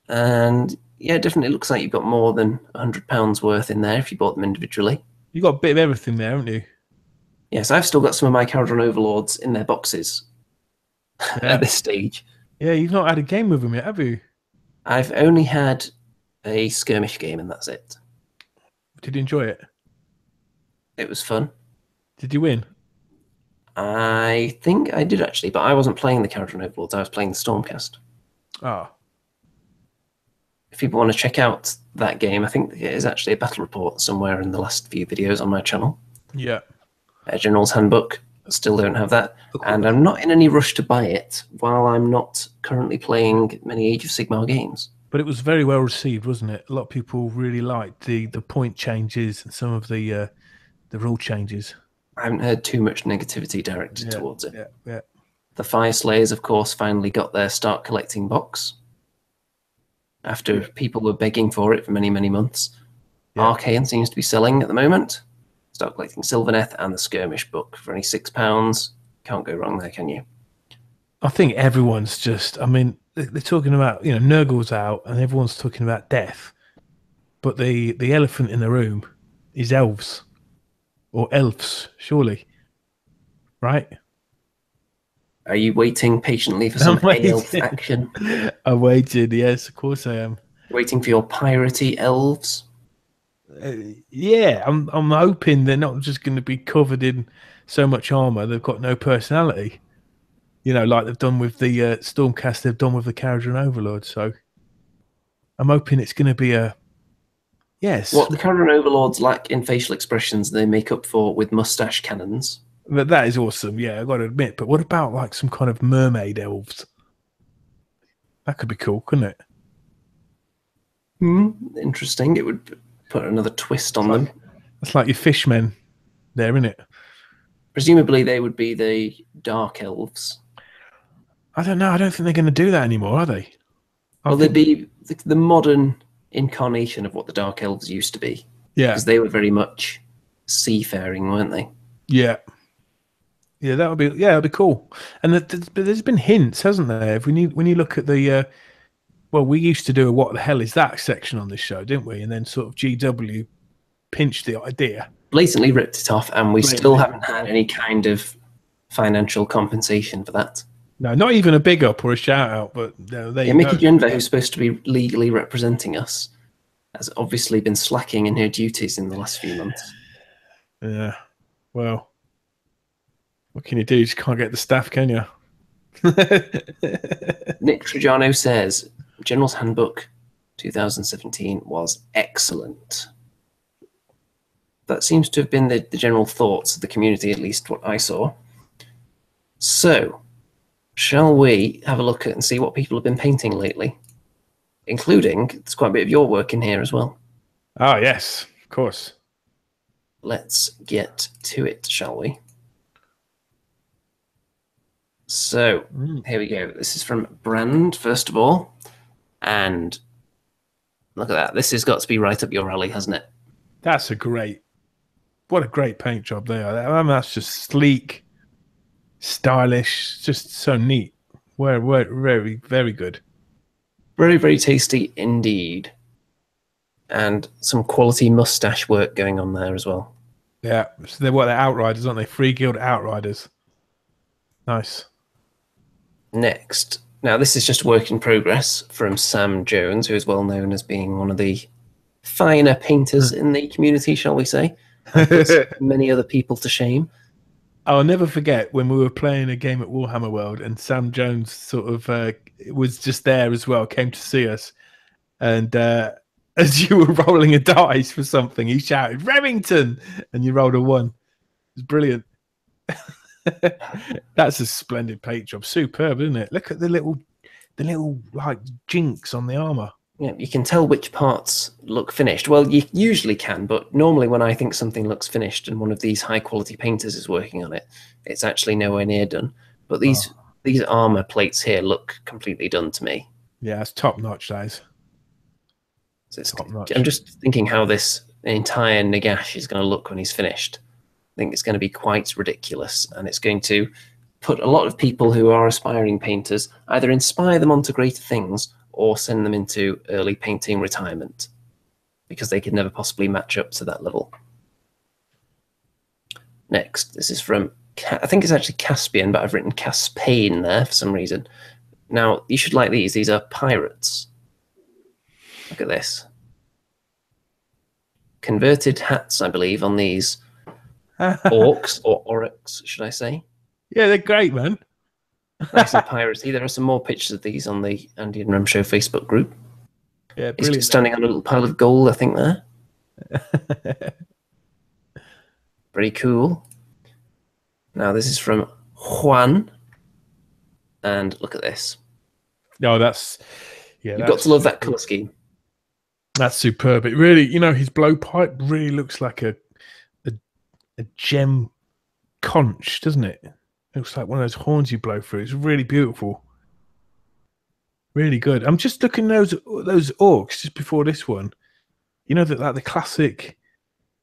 and yeah, definitely looks like you've got more than £100 worth in there if you bought them individually. You got a bit of everything there, haven't you? Yes, I've still got some of my Caradron Overlords in their boxes at this stage. Yeah, you've not had a game with them yet, have you? I've only had a skirmish game, and that's it. Did you enjoy it? It was fun. Did you win? I think I did, actually, but I wasn't playing the Caradron Overlords. I was playing the Stormcast. Oh. If people want to check out that game, I think it is actually a battle report somewhere in the last few videos on my channel. Yeah. A General's Handbook. Still don't have that. And I'm not in any rush to buy it while I'm not currently playing many Age of Sigmar games. But it was very well received, wasn't it? A lot of people really liked the point changes and some of the rule changes. I haven't heard too much negativity directed towards it. Yeah. The Fire Slayers, of course, finally got their Start Collecting box after people were begging for it for many, many months. Yeah. Arcane seems to be selling at the moment. Start Collecting Sylvaneth and the Skirmish book for only £6. Can't go wrong there, can you? I think everyone's just. I mean, they're talking about Nurgle's out, and everyone's talking about death. But the elephant in the room is elves, or elves, surely, right? Are you waiting patiently for some elf action? I waited. Yes, of course I am. Waiting for your piratey elves? Yeah, I'm hoping they're not just going to be covered in so much armor they've got no personality. Like they've done with the Stormcast, they've done with the Caradron Overlord. So I'm hoping it's going to be a yes. What the Caradron Overlords lack in facial expressions, they make up for with mustache cannons. But that is awesome. Yeah, I got to admit. But what about like some kind of mermaid elves? That could be cool, couldn't it? Interesting. It would put another twist on them. That's like your fishmen there, isn't it? Presumably they would be the dark elves. I don't know. I don't think they're going to do that anymore, are they? Well, they'd be the modern incarnation of what the dark elves used to be. Yeah. Because they were very much seafaring, weren't they? Yeah. Yeah, that'd be cool. And there's been hints, hasn't there? When you look at the well, we used to do a "What the hell is that" section on this show, didn't we? And then sort of GW pinched the idea, blatantly ripped it off, and we still haven't had any kind of financial compensation for that. No, not even a big up or a shout out. But Mickey Genver, who's supposed to be legally representing us, has obviously been slacking in her duties in the last few months. Yeah, well, what can you do? You just can't get the staff, can you? Nick Trajano says, General's Handbook 2017 was excellent. That seems to have been the general thoughts of the community, at least what I saw. So, shall we have a look at and see what people have been painting lately? Including, there's quite a bit of your work in here as well. Oh, yes, of course. Let's get to it, shall we? So, here we go. This is from Brand, first of all. And look at that. This has got to be right up your alley, hasn't it? That's what a great paint job they are. I mean, that's just sleek, stylish, just so neat. Very, very good. Very, very tasty indeed. And some quality mustache work going on there as well. Yeah, so they're Outriders, aren't they? Free Guild Outriders. Nice. Next. Now, this is just work in progress from Sam Jones, who is well known as being one of the finer painters in the community, shall we say. Many other people to shame. I'll never forget when we were playing a game at Warhammer World and Sam Jones sort of was just there as well, came to see us. And as you were rolling a dice for something, he shouted, "Remington!" And you rolled a 1. It was brilliant. That's a splendid paint job. Superb, isn't it? Look at the little like jinks on the armor. Yeah, you can tell which parts look finished. Well, you usually can, but normally when I think something looks finished and one of these high-quality painters is working on it, it's actually nowhere near done. But these armor plates here look completely done to me. Yeah, it's top-notch, guys. So I'm just thinking how this entire Nagash is going to look when he's finished. I think it's going to be quite ridiculous, and it's going to put a lot of people who are aspiring painters, either inspire them onto greater things or send them into early painting retirement because they could never possibly match up to that level. Next, this is from, I think it's actually Caspian, but I've written Caspain there for some reason. Now, you should like these. These are pirates. Look at this. Converted hats, I believe, on these orcs, or oryx, should I say. Yeah, they're great, man. Nice and piratey. There are some more pictures of these on the Andy and Rem Show Facebook group. Yeah, brilliant. He's just standing on a little pile of gold, I think, there. Pretty cool. Now, this is from Juan. And look at this. Oh, that's... Yeah, You've got to love that colour scheme. That's superb. It really, his blowpipe really looks like a gem conch, doesn't it? It looks like one of those horns you blow through. It's really beautiful. Really good. I'm just looking at those orcs just before this one. You know that like the classic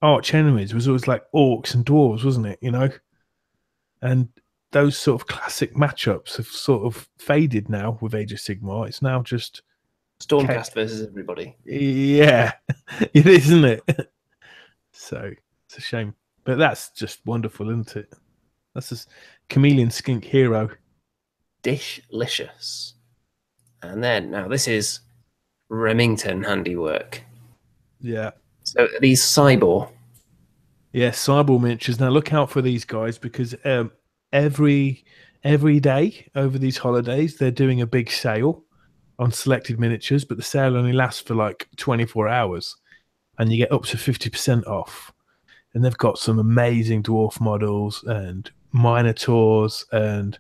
arch enemies was always like orcs and dwarves, wasn't it? And those sort of classic matchups have sort of faded now with Age of Sigmar. It's now just Stormcast versus everybody. yeah, it is, isn't it? So it's a shame, but that's just wonderful, isn't it? That's just chameleon skink hero. Dishlicious. And then now this is Remington handiwork. Yeah. So these Cybor. Yeah, Cyborg miniatures. Now look out for these guys because every day over these holidays they're doing a big sale on selected miniatures, but the sale only lasts for like 24 hours, and you get up to 50% off. And they've got some amazing dwarf models and minotaurs and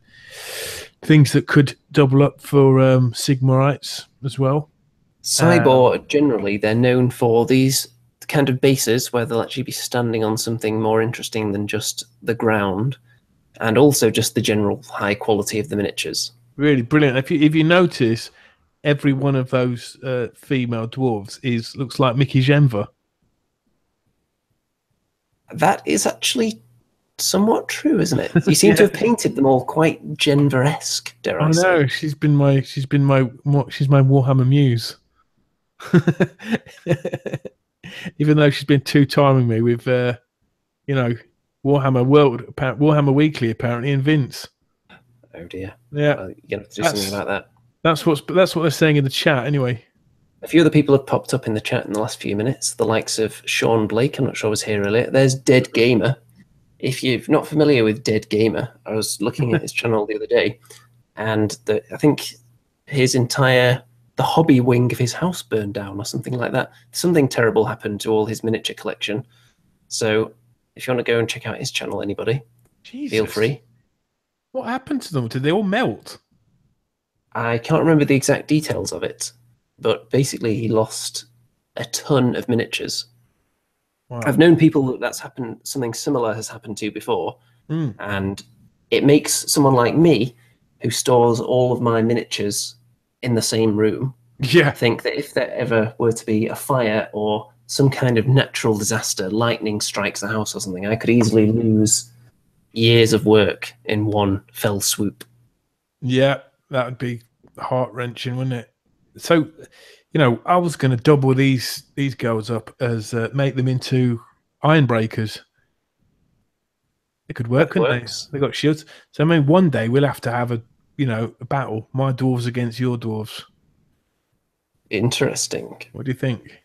things that could double up for Sigmarites as well. Cybor, generally, they're known for these kind of bases where they'll actually be standing on something more interesting than just the ground, and also just the general high quality of the miniatures. Really brilliant. If you notice, every one of those female dwarves looks like Mickey Genva. That is actually somewhat true, isn't it? You seem to have painted them all quite Genva-esque, dare I say. I know. She's my Warhammer muse. Even though she's been two-timing me with, Warhammer Weekly apparently, and Vince. Oh dear. Yeah, well, you're gonna have to do something about that. That's what they're saying in the chat anyway. A few other people have popped up in the chat in the last few minutes. The likes of Sean Blake, I'm not sure I was here earlier. There's Dead Gamer. If you're not familiar with Dead Gamer, I was looking at his channel the other day, and I think the hobby wing of his house burned down or something like that. Something terrible happened to all his miniature collection. So if you want to go and check out his channel, anybody, feel free. What happened to them? Did they all melt? I can't remember the exact details of it, but basically he lost a ton of miniatures. Wow. I've known people that's happened, something similar has happened to before, and it makes someone like me, who stores all of my miniatures in the same room, think that if there ever were to be a fire or some kind of natural disaster, lightning strikes the house or something, I could easily lose years of work in one fell swoop. Yeah, that would be heart-wrenching, wouldn't it? So, I was going to double these girls up as make them into iron breakers. It could work, couldn't they? They got shields. So I mean, one day we'll have to have a battle. My dwarves against your dwarves. Interesting. What do you think?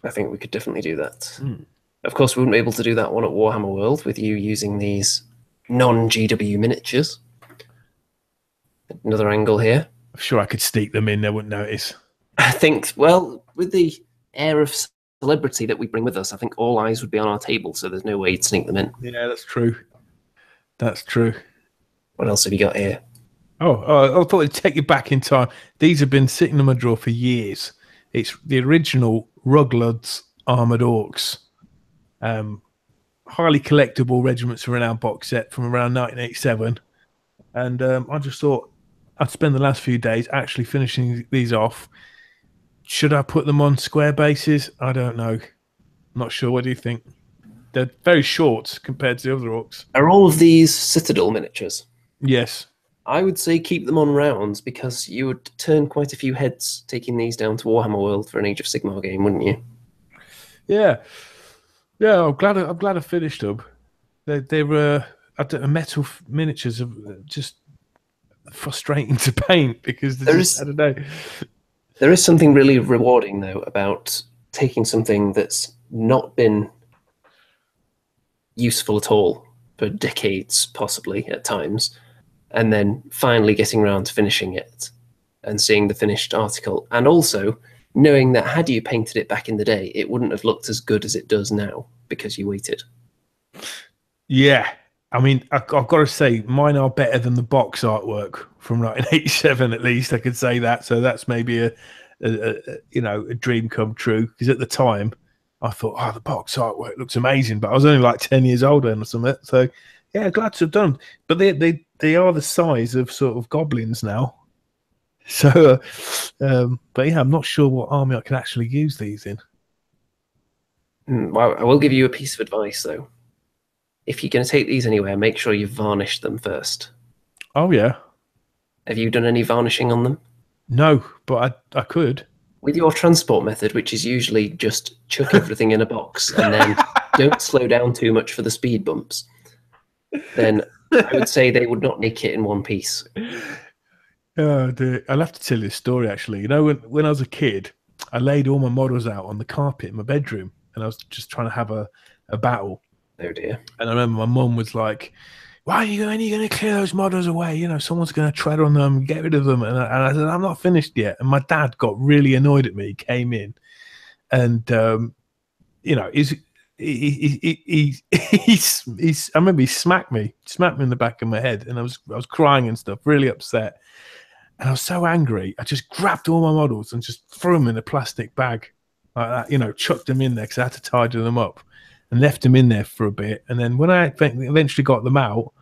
I think we could definitely do that. Of course, we wouldn't be able to do that one at Warhammer World with you using these non-GW miniatures. Another angle here. I'm sure I could sneak them in. They wouldn't notice. I think, well, with the air of celebrity that we bring with us, I think all eyes would be on our table, so there's no way you'd sneak them in. Yeah, that's true. That's true. What else have you got here? Oh, I thought it'd take you back in time. These have been sitting in my drawer for years. It's the original Ruglud's Armoured Orcs. Highly collectible Regiments of Renown box set from around 1987. And I just thought I'd spend the last few days actually finishing these off. Should I put them on square bases? I don't know. I'm not sure. What do you think? They're very short compared to the other orcs. Are all of these Citadel miniatures? Yes. I would say keep them on rounds because you would turn quite a few heads taking these down to Warhammer World for an Age of Sigmar game, wouldn't you? Yeah. Yeah, I'm glad I finished them. They're metal miniatures are just frustrating to paint because I don't know. There is something really rewarding though about taking something that's not been useful at all for decades, possibly at times, and then finally getting around to finishing it and seeing the finished article, and also knowing that had you painted it back in the day, it wouldn't have looked as good as it does now because you waited. Yeah. I mean, I've got to say, mine are better than the box artwork from 1987, at least. I could say that. So that's maybe a dream come true. Because at the time, I thought, the box artwork looks amazing. But I was only like 10 years older or something. So, yeah, glad to have done. But they are the size of sort of goblins now. So, but yeah, I'm not sure what army I can actually use these in. Well, I will give you a piece of advice, though. if you're going to take these anywhere, make sure you varnish them first. Oh yeah. Have you done any varnishing on them? No, but I could. With your transport method, which is usually just chuck everything in a box and then don't slow down too much for the speed bumps, then I would say they would not make it in one piece. Oh dear. I'll have to tell you a story actually. You know, when I was a kid, I laid all my models out on the carpet in my bedroom and I was just trying to have a battle. Oh dear. And I remember my mum was like, "Why are you going to clear those models away? You know, someone's going to tread on them, get rid of them." And I said, "I'm not finished yet." And my dad got really annoyed at me. He came in and, you know, I remember he smacked me in the back of my head, and I was crying and stuff, really upset. And I was so angry, I just grabbed all my models and just threw them in a plastic bag like that, you know, chucked them in there because I had to tidy them up and left them in there for a bit. And then when I eventually got them out,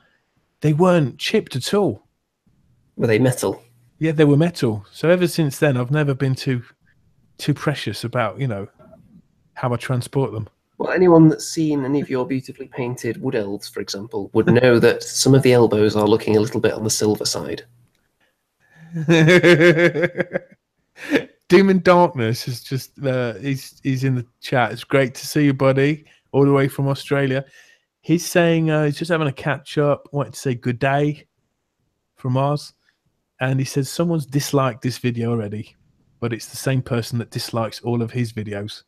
they weren't chipped at all. Were they metal? Yeah, they were metal. So ever since then, I've never been too precious about, you know, how I transport them. Well, anyone that's seen any of your beautifully painted wood elves, for example, would know that some of the elbows are looking a little bit on the silver side. Doom and Darkness is just he's in the chat. It's great to see you, buddy, all the way from Australia. He's saying he's just having a catch up, wanted to say good day from Mars, and he says someone's disliked this video already, but it's the same person that dislikes all of his videos.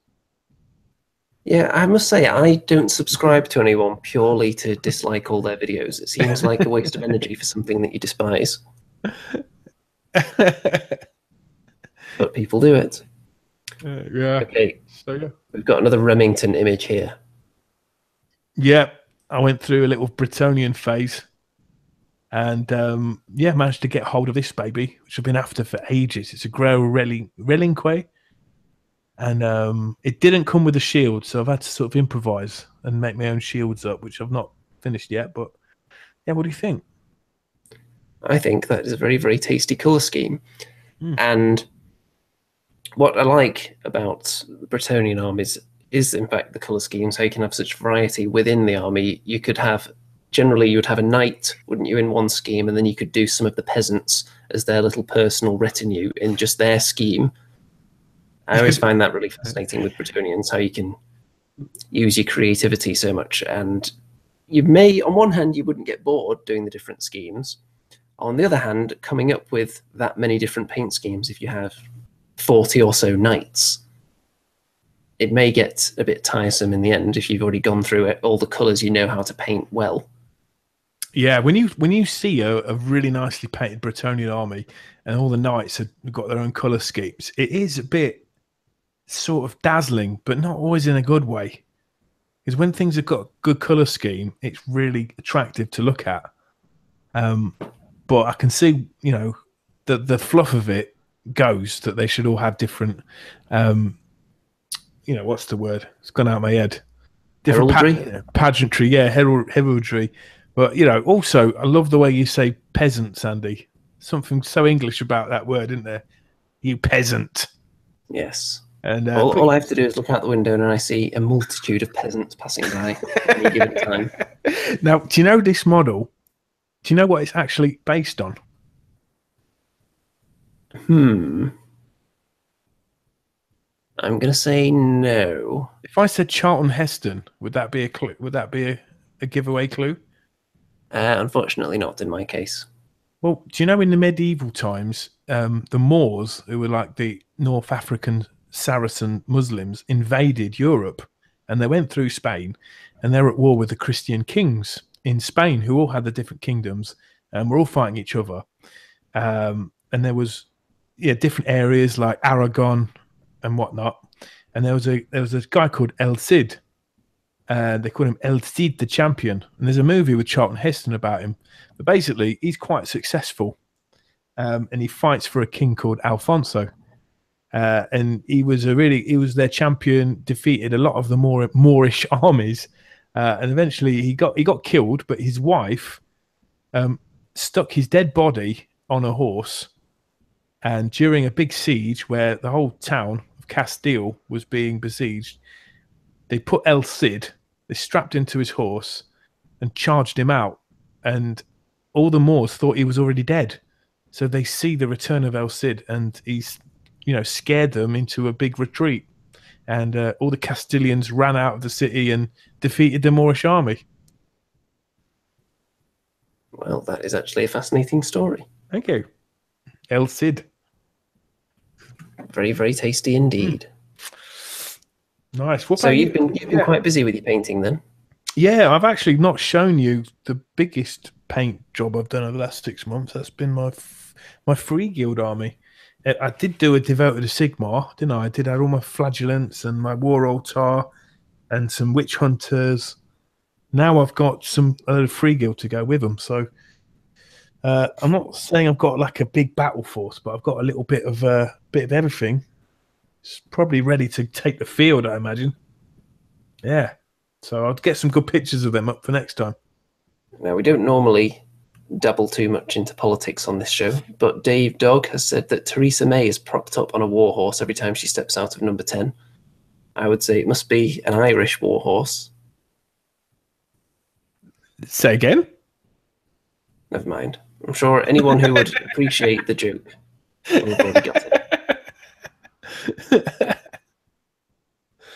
Yeah, I must say, I don't subscribe to anyone purely to dislike all their videos. It seems like a waste of energy for something that you despise. But people do it. Yeah. Okay, So yeah. we've got another Remington image here. Yeah, I went through a little Bretonian phase, and yeah, managed to get hold of this baby, which I've been after for ages. It's a Grau Relinque, and it didn't come with a shield, so I've had to sort of improvise and make my own shields up, which I've not finished yet. But yeah, what do you think? I think that is a very, very tasty colour scheme. And what I like about the Bretonian armies is, in fact, the colour scheme, so you can have such variety within the army. You could have, generally, you would have a knight, wouldn't you, in one scheme, and then you could do some of the peasants as their little personal retinue in just their scheme. I always find that really fascinating with Bretonians, how you can use your creativity so much. And you may, on one hand, you wouldn't get bored doing the different schemes. On the other hand, coming up with that many different paint schemes, if you have 40 or so knights, it may get a bit tiresome in the end if you've already gone through it, all the colours you know how to paint well. Yeah, when you see a really nicely painted Bretonian army and all the knights have got their own colour schemes, it is a bit sort of dazzling, but not always in a good way. Because when things have got a good colour scheme, it's really attractive to look at. But I can see, you know, the fluff of it goes that they should all have different, you know, what's the word? It's gone out of my head. Different Heraldry? pageantry, yeah, heraldry. But, you know, also, I love the way you say peasant, Andy. Something so English about that word, isn't there? You peasant. Yes. And all I have to do is look out the window and I see a multitude of peasants passing by at any given time. Now, do you know this model? Do you know what it's actually based on? I'm going to say no. If I said Charlton Heston, would that be a clue? Would that be a giveaway clue? Unfortunately not in my case. Well, do you know in the medieval times, the Moors, who were like the North African Saracen Muslims, invaded Europe, and they went through Spain, and they were at war with the Christian kings in Spain, who all had the different kingdoms, and were all fighting each other. And there was, yeah, different areas like Aragon and whatnot. And there was a guy called El Cid. They call him El Cid the Champion. And there's a movie with Charlton Heston about him. But basically, he's quite successful. And he fights for a king called Alfonso. And he was their champion, defeated a lot of the Moorish armies. And eventually he got killed, but his wife stuck his dead body on a horse. And during a big siege where the whole town of Castile was being besieged, they put El Cid, they strapped into his horse, and charged him out. And all the Moors thought he was already dead. So they see the return of El Cid, and he's, scared them into a big retreat. And all the Castilians ran out of the city and defeated the Moorish army. Well, that is actually a fascinating story. Thank you. El Cid. Very, very tasty indeed. Nice. What So about you've been quite busy with your painting then? Yeah, I've actually not shown you the biggest paint job I've done over the last 6 months. That's been my free guild army. I did do a Devoted to Sigmar, didn't I? I did have all my flagellants and my war altar and some witch hunters. Now I've got some free guild to go with them. So I'm not saying I've got like a big battle force, but I've got a little bit of everything. It's probably ready to take the field, I imagine. Yeah. So I'll get some good pictures of them up for next time. Now, we don't normally dabble too much into politics on this show, but Dave Dog has said that Theresa May is propped up on a warhorse every time she steps out of number 10. I would say it must be an Irish warhorse. Say again? Never mind. I'm sure anyone who would appreciate the joke will have already got it.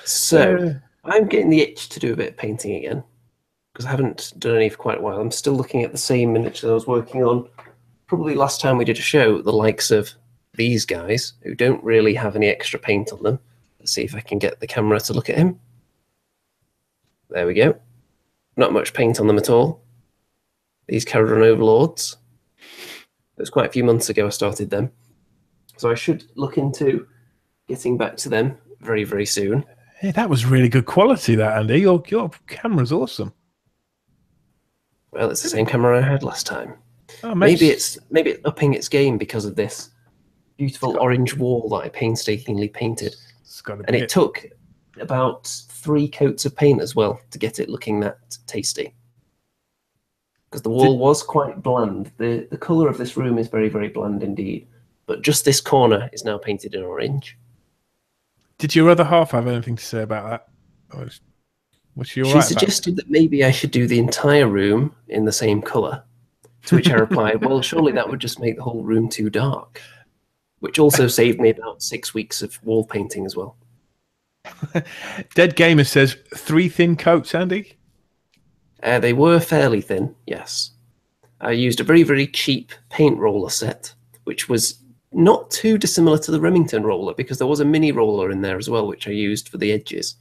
So, I'm getting the itch to do a bit of painting again, because I haven't done any for quite a while. I'm still looking at the same miniature I was working on probably last time we did a show, the likes of these guys, who don't really have any extra paint on them. Let's see if I can get the camera to look at him. There we go. Not much paint on them at all. These Caradron Overlords. It was quite a few months ago I started them. So I should look into getting back to them very, very soon. Hey, that was really good quality, that, Andy. Your camera's awesome. Well, it's the same camera I had last time. Oh, maybe it's upping its game because of this beautiful orange wall that I painstakingly painted. And it took about 3 coats of paint as well to get it looking that tasty. Because the wall was quite bland. The colour of this room is very, very bland indeed. But just this corner is now painted in orange. Did your other half have anything to say about that? Was she all right? She suggested that maybe I should do the entire room in the same colour. To which I replied, well, surely that would just make the whole room too dark. Which also saved me about 6 weeks of wall painting as well. Dead Gamer says 3 thin coats, Andy? They were fairly thin, yes. I used a very, very cheap paint roller set, which was not too dissimilar to the Remington roller, because there was a mini roller in there as well, which I used for the edges.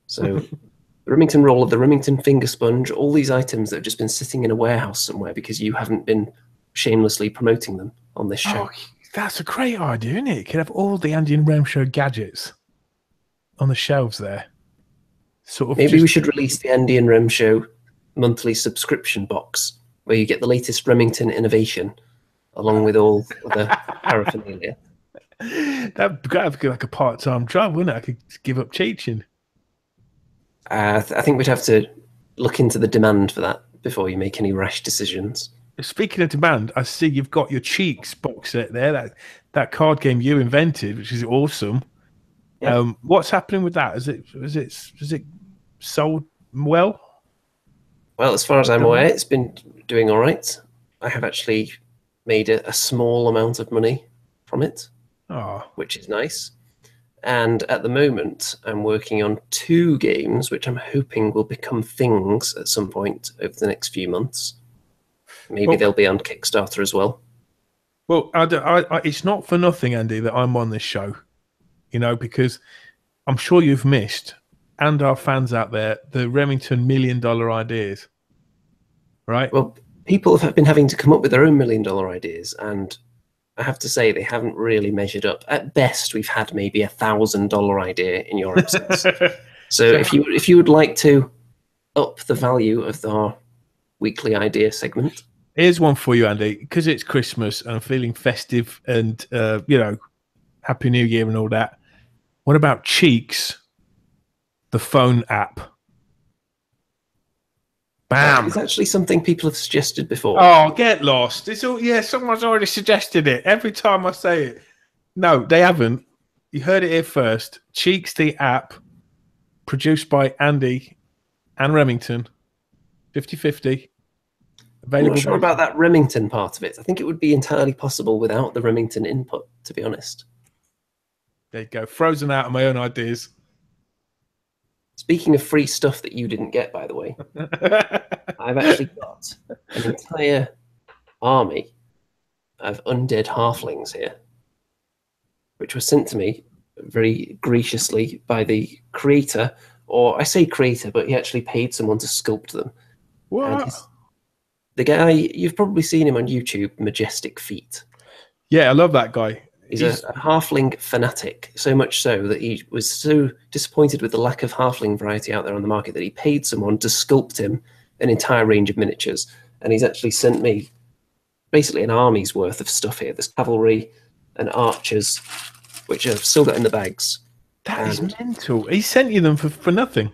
So the Remington roller, the Remington finger sponge, all these items that have just been sitting in a warehouse somewhere because you haven't been shamelessly promoting them on this show. Oh, that's a great idea, isn't it? You could have all the Andy and Rem Show gadgets on the shelves there. Sort of. Maybe we should release the Andy and Rem Show monthly subscription box, where you get the latest Remington innovation, along with all other paraphernalia. That'd be like a part-time job, wouldn't it? I could give up teaching. I think we'd have to look into the demand for that before you make any rash decisions. Speaking of demand, I see you've got your Cheeks box set there, that card game you invented, which is awesome. Yep. What's happening with that? Is it sold well? Well, as far as I'm aware, it's been doing all right. I have actually made a small amount of money from it, which is nice. And at the moment, I'm working on 2 games, which I'm hoping will become things at some point over the next few months. Maybe they'll be on Kickstarter as well. Well, it's not for nothing, Andy, that I'm on this show, because I'm sure you've missed, and our fans out there, the Remington $1 million ideas, right? Well, people have been having to come up with their own $1 million ideas, and I have to say they haven't really measured up. At best, we've had maybe $1,000 idea in your absence. So if you would like to up the value of our weekly idea segment, here's one for you, Andy. Because it's Christmas and I'm feeling festive and Happy New Year and all that. What about Cheeks, the phone app? Bam! It's actually something people have suggested before. Oh, get lost. It's all, someone's already suggested it. Every time I say it. No, they haven't. You heard it here first. Cheeks, the app, produced by Andy and Remington. 50-50. I'm Available. not sure about that Remington part of it. I think it would be entirely possible without the Remington input, to be honest. There you go. Frozen out of my own ideas. Speaking of free stuff that you didn't get, by the way, I've actually got an entire army of undead halflings here, which was sent to me very graciously by the creator, or I say creator, but he actually paid someone to sculpt them. What? The guy, you've probably seen him on YouTube, Majestic Feet. Yeah, I love that guy. He's a halfling fanatic, so much so that he was so disappointed with the lack of halfling variety out there on the market that he paid someone to sculpt him an entire range of miniatures. And he's actually sent me basically an army's worth of stuff here. There's cavalry and archers, which I've still got in the bags. That is mental. He sent you them for nothing.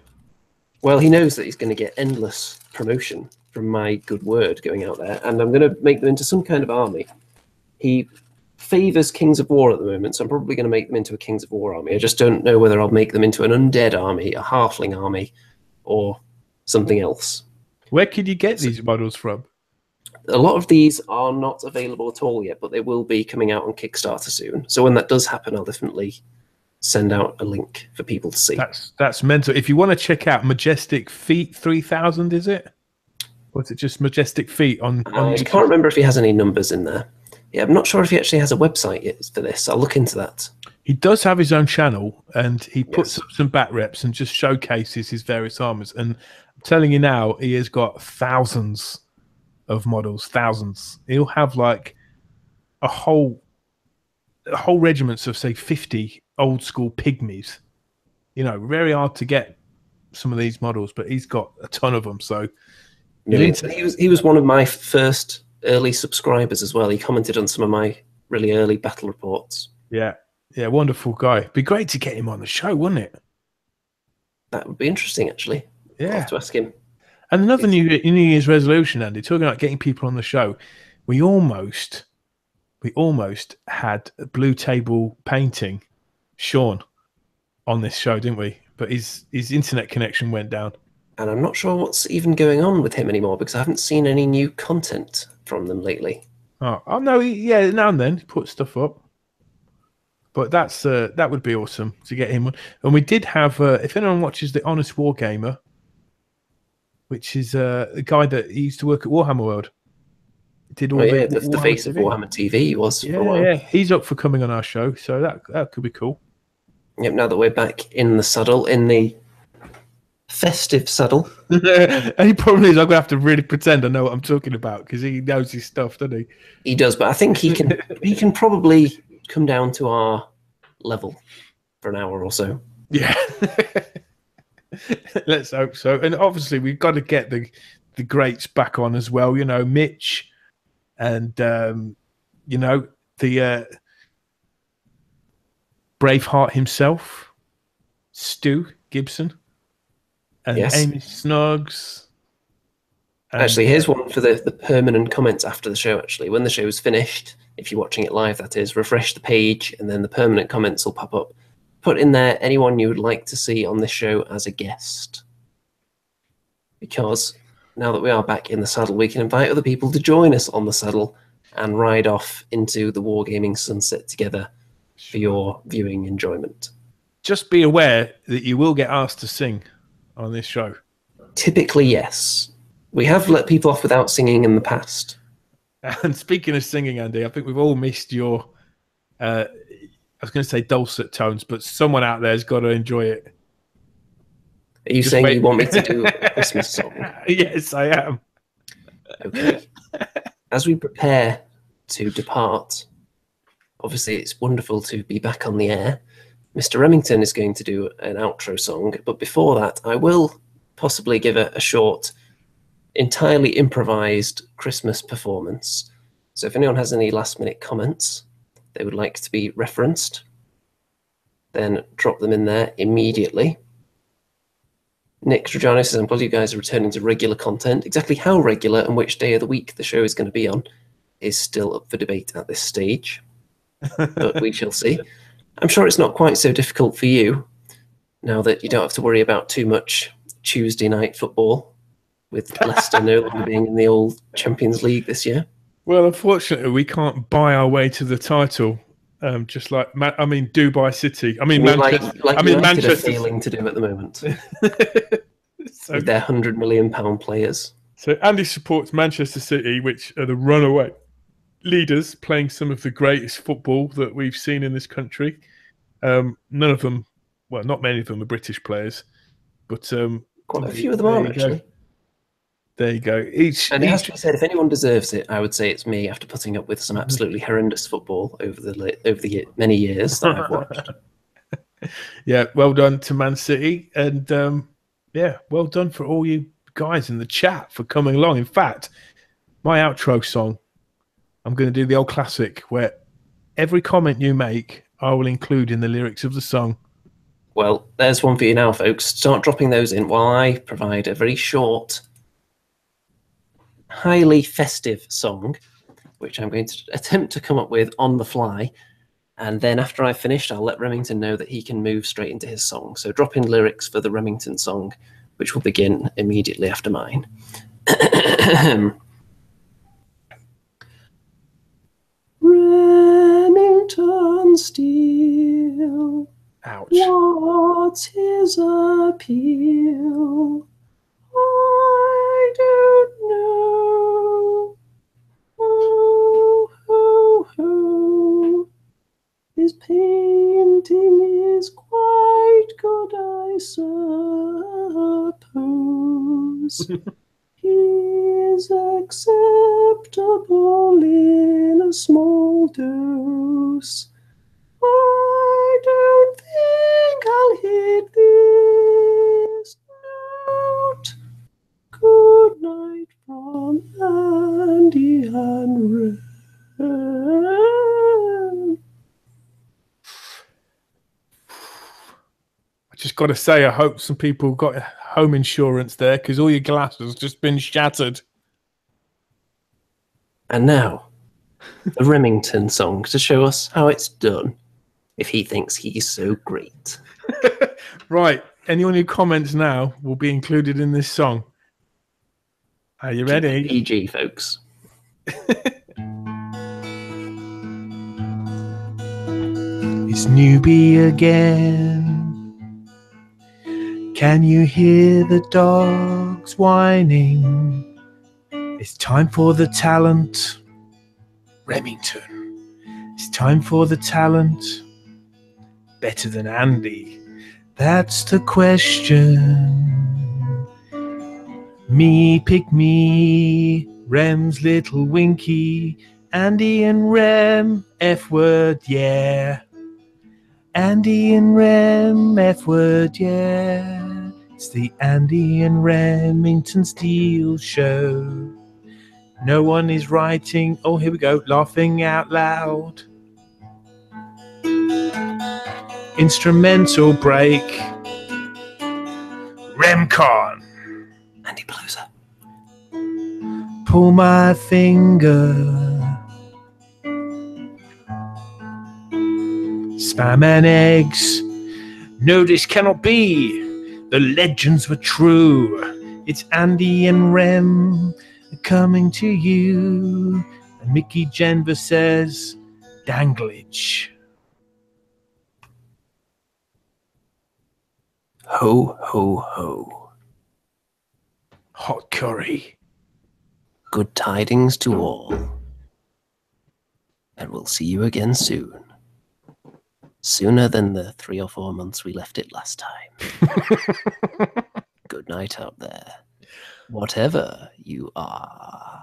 Well, he knows that he's going to get endless promotion from my good word going out there, and I'm going to make them into some kind of army. He favors Kings of War at the moment, so I'm probably going to make them into a Kings of War army. I just don't know whether I'll make them into an undead army, a halfling army, or something else. Where could you get these models from? A lot of these are not available at all yet, but they will be coming out on Kickstarter soon. So when that does happen, I'll definitely send out a link for people to see. That's mental. If you want to check out Majestic Feet 3000, is it? Or is it just Majestic Feet on I YouTube? can't remember if he has any numbers in there. Yeah, I'm not sure if he actually has a website yet for this. I'll look into that. He does have his own channel, and he puts up some bat reps and just showcases his various armors. And I'm telling you now, he has got thousands of models, thousands. He'll have like a whole regiments of, say, 50 old school pygmies. You know, very hard to get some of these models, but he's got a ton of them. So he was one of my first early subscribers as well. He commented on some of my really early battle reports. Yeah, wonderful guy. Be great to get him on the show, wouldn't it? That would be interesting, actually. Yeah, I'll have to ask him. And another New Year's resolution, Andy, talking about getting people on the show. We almost had Blue Table Painting, Sean, on this show, didn't we? But his internet connection went down. And I'm not sure what's even going on with him anymore because I haven't seen any new content from them lately. Oh no, now and then he puts stuff up. But that would be awesome to get him on. And we did have, if anyone watches The Honest Wargamer, which is a guy that he used to work at Warhammer World. Did all the face of Warhammer TV he was for a while. Yeah, he's up for coming on our show, so that could be cool. Yep, now that we're back in the saddle, in the festive saddle. Any problem is I'm going to have to really pretend I know what I'm talking about because he knows his stuff, doesn't he? He does, but I think he can probably come down to our level for an hour or so. Yeah. Let's hope so. And obviously we've got to get the greats back on as well. You know, Mitch and you know, the Braveheart himself, Stu Gibson, and Amy Snuggs. Actually, here's one for the permanent comments after the show. Actually, when the show is finished, if you're watching it live, that is, refresh the page and then the permanent comments will pop up. Put in there anyone you would like to see on this show as a guest. Because now that we are back in the saddle, we can invite other people to join us on the saddle and ride off into the wargaming sunset together for your viewing enjoyment. Just be aware that you will get asked to sing on this show. Typically, yes. We have let people off without singing in the past. And speaking of singing, Andy, I think we've all missed your... I was going to say dulcet tones, but someone out there has got to enjoy it. Are you saying you want me to do a Christmas song? Yes, I am. Okay. As we prepare to depart, obviously it's wonderful to be back on the air. Mr. Remington is going to do an outro song, but before that, I will possibly give a short, entirely improvised Christmas performance. So if anyone has any last-minute comments they would like to be referenced, then drop them in there immediately. Nick Trajano says, I'm glad you guys are returning to regular content. Exactly how regular and which day of the week the show is going to be on is still up for debate at this stage, but we shall see. I'm sure it's not quite so difficult for you now that you don't have to worry about too much Tuesday night football with Leicester no longer being in the old Champions League this year. Well, unfortunately, we can't buy our way to the title. Just like Dubai City. Manchester. Like United are failing to do at the moment So, with their £100 million players. So Andy supports Manchester City, which are the runaway leaders, playing some of the greatest football that we've seen in this country. None of them, well, not many of them are British players, but quite a few of them are actually. There you go. And it has to be said, if anyone deserves it, I would say it's me. After putting up with some absolutely horrendous football over the many years that I've watched. Yeah, well done to Man City, and well done for all you guys in the chat for coming along. In fact, my outro song, I'm going to do the old classic where every comment you make, I will include in the lyrics of the song. Well, there's one for you now, folks. Start dropping those in while I provide a very short, highly festive song, which I'm going to attempt to come up with on the fly. And then after I've finished, I'll let Remington know that he can move straight into his song. So drop in lyrics for the Remington song, which will begin immediately after mine. Remington Steele. Ouch. What's his appeal? I don't know. His painting is quite good, I suppose. He is acceptable in a small dose. I don't think I'll hit this note. Good night from Andy and Ren. I just got to say, I hope some people got home insurance there, because all your glass has just been shattered. And now, the Remington song to show us how it's done, if he thinks he's so great. Right, anyone who comments now will be included in this song. Are you ready? PG, folks. It's newbie again. Can you hear the dogs whining? It's time for the talent. Remington. It's time for the talent. Better than Andy? That's the question. Me, pick me. Rem's little winky. Andy and Rem, F word, yeah. Andy and Rem, F word, yeah. It's the Andy and Remington Steele show. No one is writing, oh here we go, laughing out loud. Instrumental break. Remcon. Andy Palooza. Pull my finger. Spam and eggs. No, this cannot be. The legends were true. It's Andy and Rem coming to you. And Mickey Jenver says, danglage. Ho, ho, ho. Hot curry. Good tidings to all. And we'll see you again soon. Sooner than the 3 or 4 months we left it last time. Good night out there. Whatever you are.